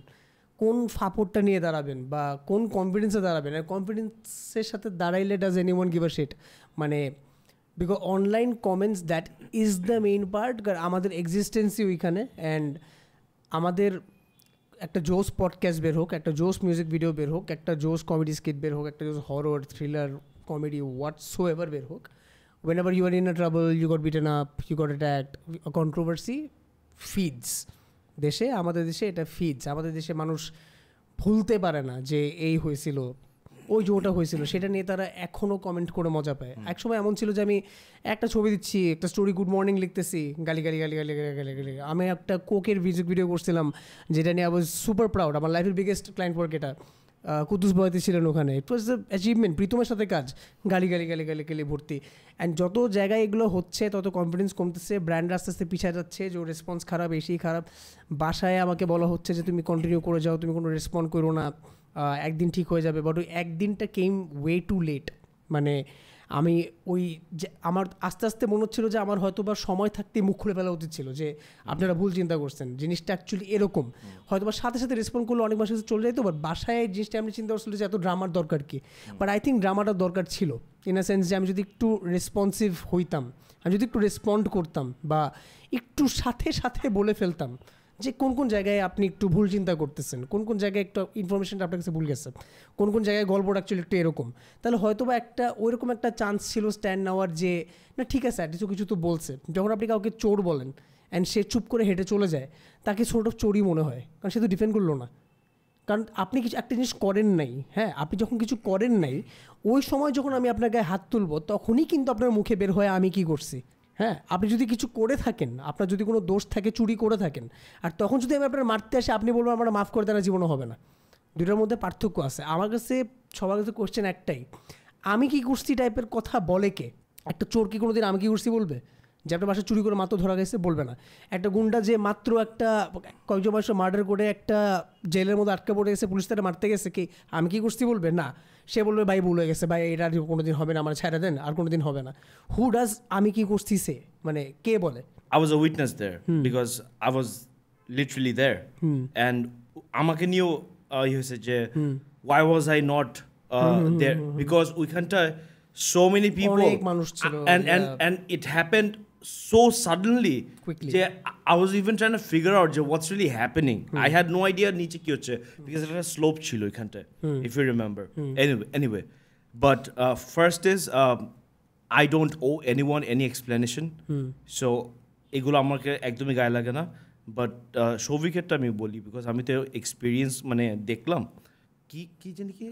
কোন ফাপড়টা নিয়ে দাঁড়াবেন বা কোন কনফিডেন্সে দাঁড়াবেন। আর কনফিডেন্সের সাথে দাঁড়াইলে does anyone give a shit, মানে because online comments that is the main part. আমাদের এক্সিস্টেন্সই ওইখানে, অ্যান্ড আমাদের একটা জোস পডকাস্ট বের হোক, একটা জোস মিউজিক ভিডিও বের হোক, একটা জোস কমেডি স্কিট বের হোক, একটা জোস হরর থ্রিলার কমেডি হোয়াটসোএভার বের হোক, whenever you are in a trouble, you got beaten up, you got attacked, a controversy feeds. দেশে, আমাদের দেশে এটা ফিডস। আমাদের দেশে মানুষ ভুলতে পারে না যে এই হয়েছিল, ওই যে ওটা হয়েছিল, সেটা নিয়ে তারা এখনও কমেন্ট করে মজা পায়। এক সময় এমন ছিল যে আমি একটা ছবি দিচ্ছি, একটা স্টোরি গুড মর্নিং লিখতেছি, গালি গালি গালি গালি গালি গালি গালি। আমি একটা কোকের মিউজিক ভিডিও করছিলাম যেটা নিয়ে আই ওয়াজ সুপার প্রাউড। আমার লাইফের বিগেস্ট ক্লায়েন্ট ওয়ার্ক এটা। কুদ্দুস বয়াতি ছিলেন ওখানে। ইট ওয়াজ দ্য অ্যাচিভমেন্ট। প্রীতমের সাথে কাজ, গালি গালি গালি গালি গালি ভর্তি। অ্যান্ড যত জায়গায় এগুলো হচ্ছে তত কনফিডেন্স কমতেছে, ব্র্যান্ড আস্তে আস্তে পিছিয়ে যাচ্ছে, যে ওর রেসপন্স খারাপ, এসেই খারাপ। বাসায় আমাকে বলা হচ্ছে যে তুমি কন্টিনিউ করে যাও, তুমি কোনো রেসপন্ড করো না, একদিন ঠিক হয়ে যাবে। বাট ওই একদিনটা কেম ওয়ে টু লেট। মানে আমি ওই যে আমার আস্তে আস্তে মনে হচ্ছিলো যে আমার হয়তো বা সময় থাকতে মুখ খুলে ফেলা উচিত ছিল, যে আপনারা ভুল চিন্তা করছেন, জিনিসটা অ্যাকচুয়ালি এরকম। হয়তো বা সাথে সাথে রেসপন্ড করলে অনেক মাসে চলে যাইতো, বাট বাসায় জিনিসটা আমি চিন্তা করছিল যে এত ড্রামার দরকার কি। বাট আই থিঙ্ক ড্রামাটা দরকার ছিল, ইন আ সেন্স যে আমি যদি একটু রেসপন্সিভ হইতাম, আমি যদি একটু রেসপন্ড করতাম, বা একটু সাথে সাথে বলে ফেলতাম যে কোন কোন জায়গায় আপনি একটু ভুল চিন্তা করতেছেন, কোন কোন জায়গায় একটু ইনফরমেশনটা আপনার কাছে ভুল গেছে, কোন কোন জায়গায় গল্পটা অ্যাকচুয়ালি একটু এরকম, তাহলে হয়তো বা একটা ওইরকম একটা চান্স ছিল স্ট্যান্ড নেওয়ার, যে না ঠিক আছে কিছু কিছু তো বলছে। যখন আপনি কাউকে চোর বলেন অ্যান্ড সে চুপ করে হেঁটে চলে যায়, তাকে সোর্ট অফ চোরই মনে হয়, কারণ সে তো ডিফেন্ড করলো না, কারণ আপনি কিছু একটা জিনিস করেন নাই। হ্যাঁ, আপনি যখন কিছু করেন নাই, ওই সময় যখন আমি আপনার গায়ে হাত তুলবো তখনই কিন্তু আপনার মুখে বের হয় আমি কি করছি। হ্যাঁ, আপনি যদি কিছু করে থাকেন, আপনার যদি কোনো দোষ থাকে, চুরি করে থাকেন, আর তখন যদি আমি আপনার মারতে আসি, আপনি বলবেন আমরা মাফ করে দেওয়ার জীবনও হবে না। দুটার মধ্যে পার্থক্য আছে। আমার কাছে সবার কাছে কোশ্চেন একটাই, আমি কি করছি টাইপের কথা বলে কে? একটা চোর কি কোনোদিন আমি কি করছি বলবে? যে আপনার বাসায় চুরি করে মাত্র ধরা গেছে, বলবে না। একটা গুন্ডা যে মাত্র একটা কয়েকজন মানুষের মার্ডার করে একটা জেলের মধ্যে আটকে পড়ে গেছে, পুলিশ তারা মারতে গেছে, কি আমি কি করছি বলবে? না, সে বলবে ভাই ভুল হয়ে গেছে, ভাই এটা কোনো দিন হবে না, আমার ছেড়ে দেন, আর কোনো দিন হবে না। হু ডাজ আমি কি করছি সে, মানে কে বলে? I was a witness there because I was literally there. And আমাকে নিয়েও হয়েছে যে why was I not there? Because ওইখানটায় so many people, অনেক মানুষ ছিল, and it happened so suddenly, Quickly. যে I was even trying to figure out যে what's really happening. I had no idea নিচে কি হচ্ছে, because এটা slope ছিল ওইখানটায়, if you remember. Anyway, but first is I don't owe anyone any explanation. So এগুলো আমাকে একদমই গায়ে লাগে না। বাট সৌভিকেরটা আমি বলি, বিকজ আমি তো এক্সপিরিয়েন্স মানে দেখলাম কি কি জানি কি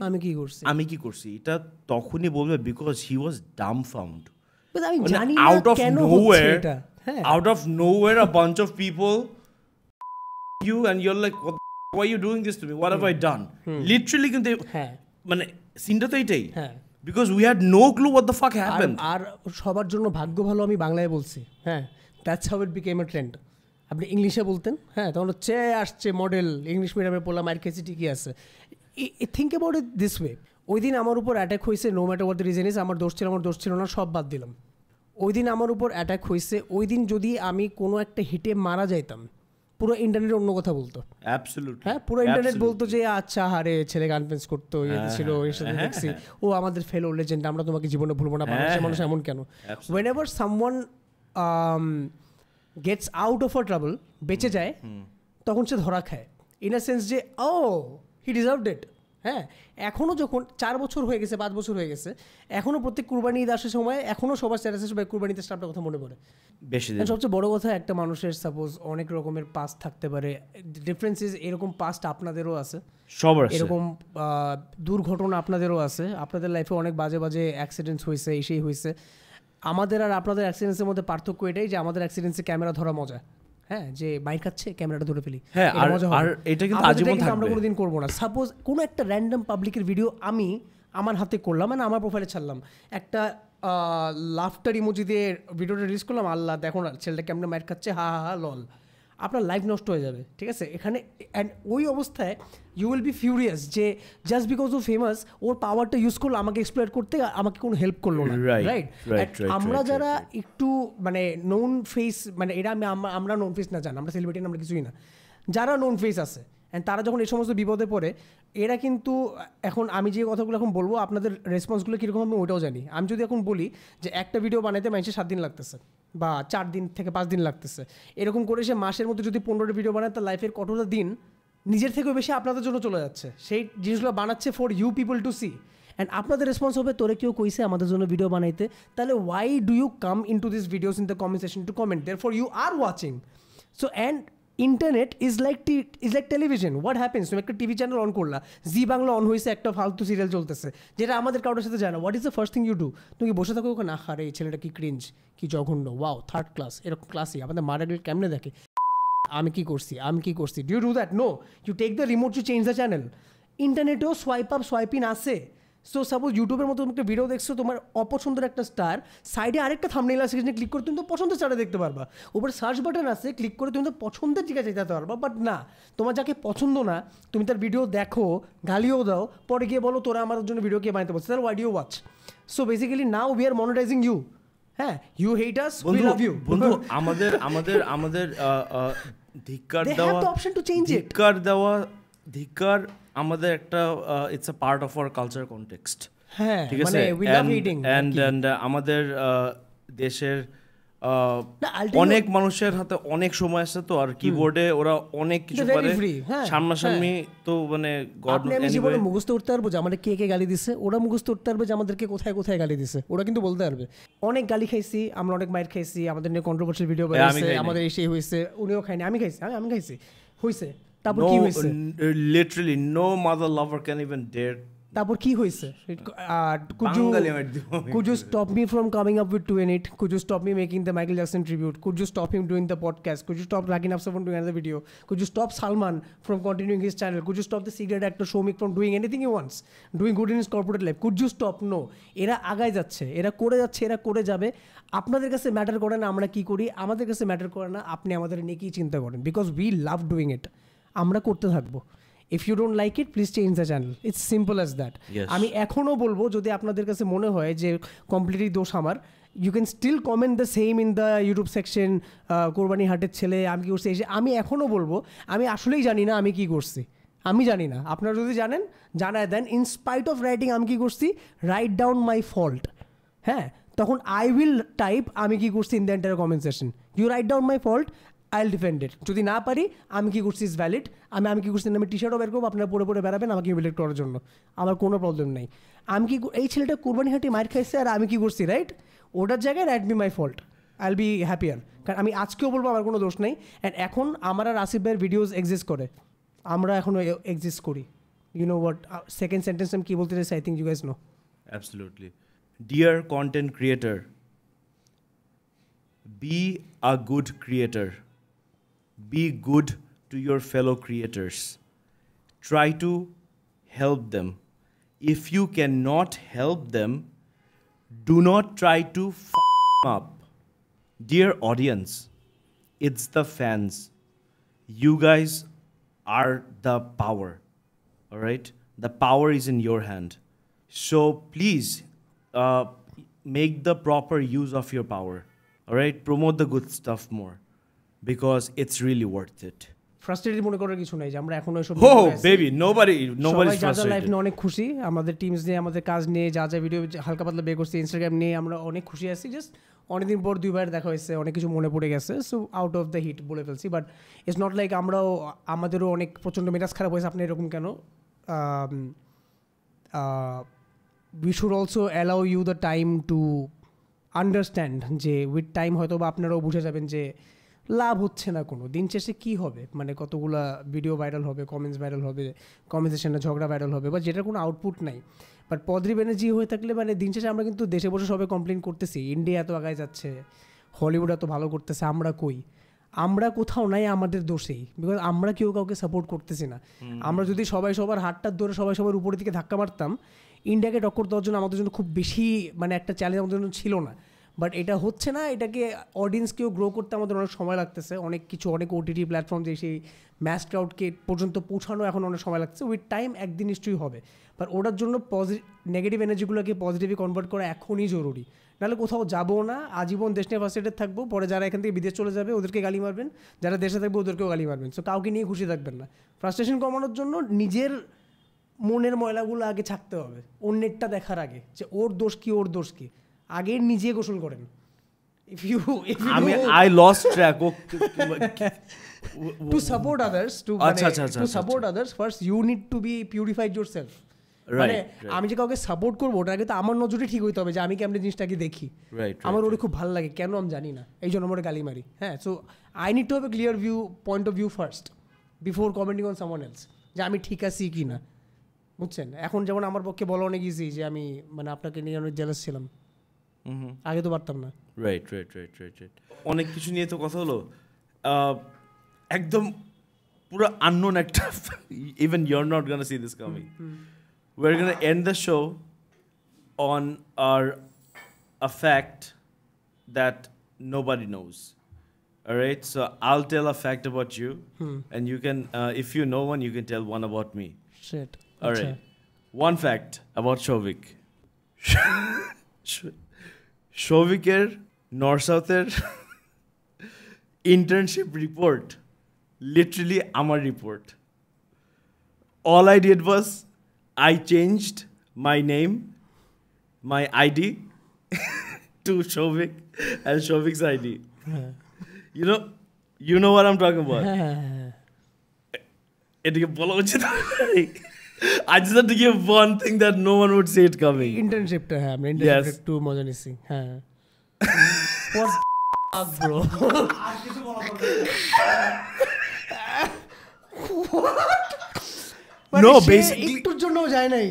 আমি কি করছি এটা তখনই বলবে, বিকজ হি ওয়াজ ডাম্বফাউন্ড। আমি জানি না কেন হচ্ছে এটা। Out of nowhere a bunch of people you and you're like, why are you doing this to me, what have I done? Literally কিন্তু মানে সিনটা তো এটাই, because we had no clue what the fuck happened. আর সবার জন্য ভাগ্য ভালো আমি বাংলায় বলছি। হ্যাঁ, that's how it became A trend. আপনি ইংলিশে বলতেন, হ্যাঁ, তখন হচ্ছে আসছে মডেল, ইংলিশ মিডিয়ামে পড়লাম, আর খেয়েছি, ঠিকই আছে। Think about it this way. ওই দিন আমার উপর অ্যাটাক হয়েছে, no matter what the reason is, আমার দোষ ছিল না, সব বাদ দিলাম। ওই দিন আমার উপর অ্যাটাক হয়েছে, ওই দিন যদি আমি কোনো একটা হিটে মারা যাইতাম, পুরো ইন্টারনেট অন্য কথা বলতো। অ্যাবসলিউটলি, হ্যাঁ, পুরো ইন্টারনেট বলতো যে আচ্ছা হারে ছেলে কনফারেন্স করতো, ছিল এর সাথে দেখছি, ও আমাদের ফেলো লেজেন্ড, আমরা তোমাকে জীবনে ভুলবো না, বাংলাদেশের মানুষ এমন কেন? whenever someone gets out of a trouble, বেঁচে যায়, তখন সে ধরা খায়, ইন আ সেন্স যে ও হি ডিজার্ভড ইট। হ্যাঁ, এখনও যখন 4 বছর হয়ে গেছে, 5 বছর হয়ে গেছে, এখনও প্রত্যেক কুরবানি ঈদ আসার সময় এখনও সবার স্ট্যাটাসে সবাই কুরবানিতে আপনার কথা মনে পড়ে বেশি। সবচেয়ে বড় কথা, একটা মানুষের সাপোজ অনেক রকমের পাস্ট থাকতে পারে, ডিফারেন্স ইজ এরকম পাস্ট আপনাদেরও আছে, সবার এরকম দুর্ঘটনা আপনাদেরও আছে, আপনাদের লাইফে অনেক বাজে বাজে অ্যাক্সিডেন্টস হয়েছে, সেই হয়েছে। আমাদের আর আপনাদের অ্যাক্সিডেন্টসের মধ্যে পার্থক্য এটাই যে আমাদের অ্যাক্সিডেন্টসে ক্যামেরা ধরা মজা। হ্যাঁ, যে বাইক খাচ্ছে, ক্যামেরাটা ধরে ফেলি, আর এটা কিন্তু আজীবন থাকবে, আমরা কোনোদিন করবো না। সাপোজ কোনো একটা র্যান্ডম পাবলিকের ভিডিও আমি আমার হাতে করলাম, মানে আমার প্রোফাইলে ছাড়লাম, একটা লাফটার ইমোজি দিয়ে ভিডিওটা রিলিজ করলাম, আল্লাহ দেখো না ছেলেটা কেমন মাইর খাচ্ছে, হা হা হা লল, আপনার লাইফ নষ্ট হয়ে যাবে, ঠিক আছে এখানে। অ্যান্ড ওই অবস্থায় ইউ উইল বি ফিউরিয়াস যে জাস্ট বিকজ ও ফেমাস, ওর পাওয়ারটা ইউজ করলো আমাকে এক্সপ্লয়েট করতে, আমাকে কোনো হেল্প করলো না, রাইট? আমরা যারা একটু মানে নোন ফেস, মানে এটা আমরা নোন ফেস না, জান আমরা সেলিব্রিটি, আমরা কিছুই না, যারা নোন ফেস আছে, অ্যান্ড তারা যখন এই সমস্ত বিপদে পড়ে, এরা কিন্তু এখন আমি যে কথাগুলো এখন বলবো, আপনাদের রেসপন্সগুলো কীরকম আমি ওটাও জানি। আমি যদি এখন বলি যে একটা ভিডিও বানাইতে মানুষের 7 দিন লাগতেছে, বা 4 দিন থেকে 5 দিন লাগতেছে, এরকম করে সে মাসের মধ্যে যদি 15টা ভিডিও বানায়, তার লাইফের কতটা দিন নিজের থেকেও বেশি আপনাদের জন্য চলে যাচ্ছে, সেই জিনিসগুলো বানাচ্ছে for you people to see, and আপনাদের রেসপন্স হবে তোরে কেউ কইছে আমাদের জন্য ভিডিও বানাইতে, তাহলে why do you come into this videos in the comment section to comment, therefore you are watching. So and internet is like television. What happens, তুমি একটা টিভি চ্যানেল অন করলা, জি বাংলা অন হয়েছে, একটা ফালতু সিরিয়াল চলতেছে যেটা আমাদের কারোর সাথে যায় না। What is the first thing you do? তুমি বসে থাকো ওখানে, আরে এই ছেলেটা কি ক্রিঞ্জ, কি জঘন্য, ওয়াও থার্ড ক্লাস, এরকম ক্লাসই আমাদের মারাগুলো কেমনে দেখে, আমি কি করছি। Do you do that? No, you take the remote to change the channel. ইন্টারনেটেও সোয়াইপ আপ সোয়াইপ ইন আসে। সো সাপোজ ইউটিউবের মতো তুমি একটা ভিডিও দেখছো, তোমার অপছন্দের একটা স্টার, সাইডে আরেকটা থাম্বনেইল আছে, সেখানে ক্লিক করে তুমি তো পছন্দের স্টারে দেখতে পারবা। উপরে সার্চ বাটন আছে, ক্লিক করে তুমি তো পছন্দের জায়গায় যেতে পারবা। বাট না, তোমার যাকে পছন্দ না, তুমি তার ভিডিও দেখো, গালিও দাও, পরে গিয়ে বলো তোরা আমার জন্য ভিডিও কে বানাতে বলছে, তাহলে why do you watch? So basically now we are monetising you. হ্যাঁ, you hate us, we love you. বন্ধু, আমাদের ধিক্কার দেওয়া আমাদের একটা it's a part of our culture context. হ্যাঁ, ঠিক আছে, এন্ড আমাদের দেশের অনেক মানুষের হাতে অনেক সময় আছে তো, আর কিবোর্ডে ওরা অনেক কিছু পারে, সামনাসামনি তো মানে আমি জীবনে মুখস্থ করতে পারবো যে আমাদের কে কে গালি দিছে, ওরা মুখস্থ করতে পারবে যে আমাদেরকে কোথায় কোথায় গালি দিছে, ওরা কিন্তু বলতে পারবে। অনেক গালি খাইছি আমরা, অনেক মাইর খাইছি, আমাদের নিয়ে কন্ট্রোভার্সিয়াল ভিডিও বানাইছে, আমাদের এসে হইছে, উনিও খাইনি, আমি খাইছি হইছে। তারপর কি হইছে? Literally no mother lover can even dare. তারপর কি হয়েছে? Could you stop me from coming up with 2 in it? Could you stop me making the Michael Jackson tribute? Could you stop him doing the podcast? Could you stop Ragin Afsar from doing another video? Could you stop Salman from continuing his channel? Could you stop the secret actor Shomik from doing anything he wants, doing good in his corporate life? Could you stop? No. এরা আগায় যাচ্ছে, এরা করে যাবে। আপনাদের কাছে ম্যাটার করে না আমরা কি করি, আমাদের কাছে ম্যাটার করে না আপনি আমাদের নিয়ে কি চিন্তা করেন, because we love doing it. আমরা করতে থাকবো। If you don't like it, please change the channel. It's simple as that. আমি এখনও বলবো, যদি আপনাদের কাছে মনে হয় যে কমপ্লিটলি দোষ আমার, you can still comment the same in the YouTube section, কোরবানি হাটের ছেলে আমি কী করছি। আমি এখনও বলবো আমি আসলেই জানি না আমি কী করছি, আমি জানি না। আপনারা যদি জানেন জানায় দেন। ইন স্পাইট অফ রাইটিং আমি কী করছি, রাইট ডাউন মাই ফল্ট। হ্যাঁ, তখন আই উইল টাইপ আমি কী করছি in the entire comment section. You write down my fault, I will defend it. যদি না পারি আমি কী করছি ইজ ভ্যালিড, আমি কী করছি, আমি টি শার্টও বের করবো, আপনারা পরে বেরাবেন আমাকে ইউবিলেট করার জন্য, আমার কোনো প্রবলেম নেই। আমি কি এই ছেলেটা কোরবানি হাটে মার খাইছে আর আমি কী করছি, রাইট? ওটার জায়গায় right B my fault, I will be happier. কারণ আমি আজকেও বলবো আমার কোনো দোষ নেই। অ্যান্ড এখন আমার আর আসিফ ভাইয়ের ভিডিওস এক্সিস্ট করে, আমরা এখনও এক্সিস্ট করি। You know what second sentence আমি কী বলতে চাইছি, I think you guys know. Absolutely. Dear content creator, be a good creator. Be good to your fellow creators. Try to help them. If you cannot help them, do not try to f up. Dear audience, it's the fans. You guys are the power. All right? The power is in your hand. So please make the proper use of your power. All right, promote the good stuff more because it's really worth it. Frustrated মনে করার কিছু নাই যে আমরা এখনো এসব nobody's frustrated. লাইফ নিয়ে অনেক খুশি, আমাদের টিমস নিয়ে, আমাদের কাজ নিয়ে, যা ভিডিও হালকা পাতলা বের করছি, ইনস্টাগ্রাম নিয়ে আমরা অনেক খুশি আছি। জাস্ট অনেকদিন পর 2বার দেখা হয়েছে, অনেক কিছু মনে পড়ে গেছে, so out of the heat বলে ফেলছি। বাট ইটস নট লাইক আমাদেরও অনেক প্রচণ্ড মেজাজ খারাপ হয়েছে আপনি এরকম কেন। We should also allow you the time to understand যে উইথ টাইম হয়তো বা আপনারাও বুঝে যাবেন যে লাভ হচ্ছে না কোনো। দিন শেষে কী হবে, মানে কতগুলা ভিডিও ভাইরাল হবে, কমেন্টস ভাইরাল হবে, কমেন্টেশনে ঝগড়া ভাইরাল হবে, বা যেটার কোনো আউটপুট নাই। বাট পজিটিভ এনার্জি হয়ে থাকলে মানে দিন শেষে আমরা কিন্তু দেশে বসে সবাই কমপ্লেন করতেছি ইন্ডিয়া এত আগায় যাচ্ছে, হলিউড এত ভালো করতেছে, আমরা কই? আমরা কোথাও নাই আমাদের দোষেই, বিকজ আমরা কেউ কাউকে সাপোর্ট করতেছি না। আমরা যদি সবাই সবার হাতটার ধরে সবাই সবার উপরের দিকে ধাক্কা মারতাম, ইন্ডিয়াকে টক্কর দেওয়ার জন্য আমাদের জন্য খুব বেশি মানে একটা চ্যালেঞ্জ আমাদের জন্য ছিল না। বাট এটা হচ্ছে না, এটাকে অডিয়েন্সকেও গ্রো করতে আমাদের অনেক সময় লাগতেছে, অনেক কিছু, অনেক ওটিটি প্ল্যাটফর্ম দিয়ে সেই ম্যাস ক্রাউডকে পর্যন্ত পৌঁছানো এখন অনেক সময় লাগছে। উইথ টাইম একদিন নিশ্চয়ই হবে, বাট ওটার জন্য নেগেটিভ এনার্জিগুলোকে পজিটিভে কনভার্ট করা এখনই জরুরি। নাহলে কোথাও যাবো না, আজীবন দেশ নিয়ে ফ্রাস্ট্রেটেড থাকবো, পরে যারা এখান থেকে বিদেশ চলে যাবে ওদেরকে গালি মারবেন, যারা দেশে থাকবে ওদেরকেও গালি মারবেন। সো কাউকে নিয়ে খুশি থাকবেন না। ফ্রাস্ট্রেশন কমানোর জন্য নিজের মনের ময়লাগুলো আগে ছাকতে হবে, অন্যেরটা দেখার আগে যে ওর দোষ কি ওর দোষ কি, আগে নিজে গোসল করেন। I lost track. to support others, to support others, first you need to be purified yourself. মানে আমি যে কাউকে সাপোর্ট করবো ওটা আগে তো আমার নজরে ঠিক হইতে হবে যে আমি কেমন জিনিসটাকে দেখি, আমার ওটা খুব ভালো লাগে কেন আমি জানি না, এই জন্য আমার গালি মারি। হ্যাঁ, so I need to have a clear view, point of view first before commenting on someone else, যে আমি ঠিক আছি কি না, বুঝছেন? এখন যেমন আমার পক্ষে বলা অনেক ইজি যে আমি মানে আপনাকে নিয়ে অনেক জেলাস ছিলাম, আগে তো পারতাম না। রাইট। অনেক কিছু নিয়ে তো কথা হলো, একদম পুরো আননোন একটা, even your not gonna C this coming. We're going to end the show on a fact that nobody knows. All right? So I'll tell a fact about you, and you can, if you know one, you can tell one about me. Shit. All right. One fact about Shovik. Shoviker North-South-er internship report. Literally, আমার report. All I did was I changed my name, my ID to Shovik and Shovik's ID. You know what I'm talking about. I just had to give one thing that no one would see it coming. Internship টা হ্যাঁ, আমরা internship একটু মজা নিছি। হ্যাঁ। What bro? আর কিছু বলা হবে না। No, basically একটুর জন্য যায় নাই।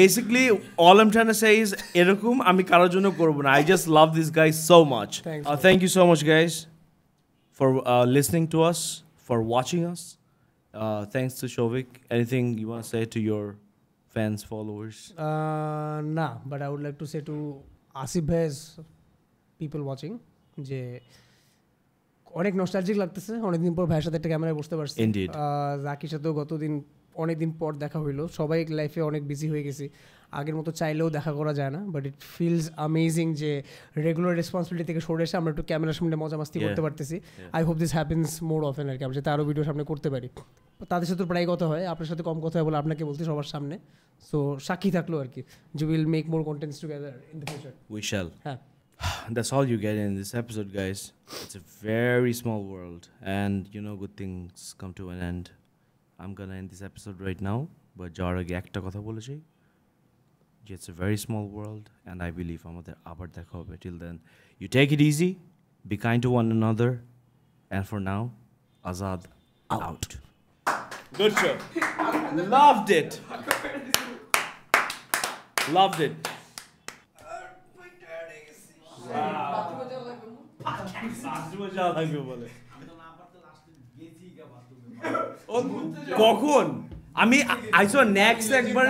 Basically, all I'm trying to say is, এরকম আমি কারোর জন্য করব না. I just love this guy so much. Thank you so much, guys, for listening to us, for watching us. Thanks to Shovik. Anything you want to say to your fans, followers? Nah, but I would like to say to Asif bhai's people watching, যে অনেক নস্টালজিক লাগতেছে, অনেকদিন পর ভাইয়ের সাথে একটা ক্যামেরায় বসতে পারছি। জাকির সাথেও অনেকদিন পর দেখা হইলো, সবাই লাইফে অনেক বিজি হয়ে গেছি, আগের মতো চাইলেও দেখা করা যায় না, বাট ইট ফিলস অ্যামেজিং যে রেগুলার রেসপন্সিবিলিটি থেকে সরে এসে আমরা একটু ক্যামেরার সামনে মজা মাস্তি করতে পারতেছি। I hope this happens more often আর কি, আমরা যাতে আরও ভিডিও সামনে করতে পারি। তাদের সাথে প্রায় কথা হয়, আপনার সাথে কম কথা হয় বলে আপনাকে বলতে সবার সামনে, সো সাক্ষী থাকলো আর কি, যে will make more contents together in the future. We shall. হ্যাঁ, that's all you get in this episode, guys. It's a very small world, and good things come to an end. I'm gonna end this episode right now, but যাওয়ার আগে একটা কথা বলে যাই, যে it's a very small world, and I believe আমাদের আবার দেখা হবে. Till then, you take it easy, be kind to one another, and for now, Azad out. Good show. Loved it. কখন আমি আইসো নেক্সট একবার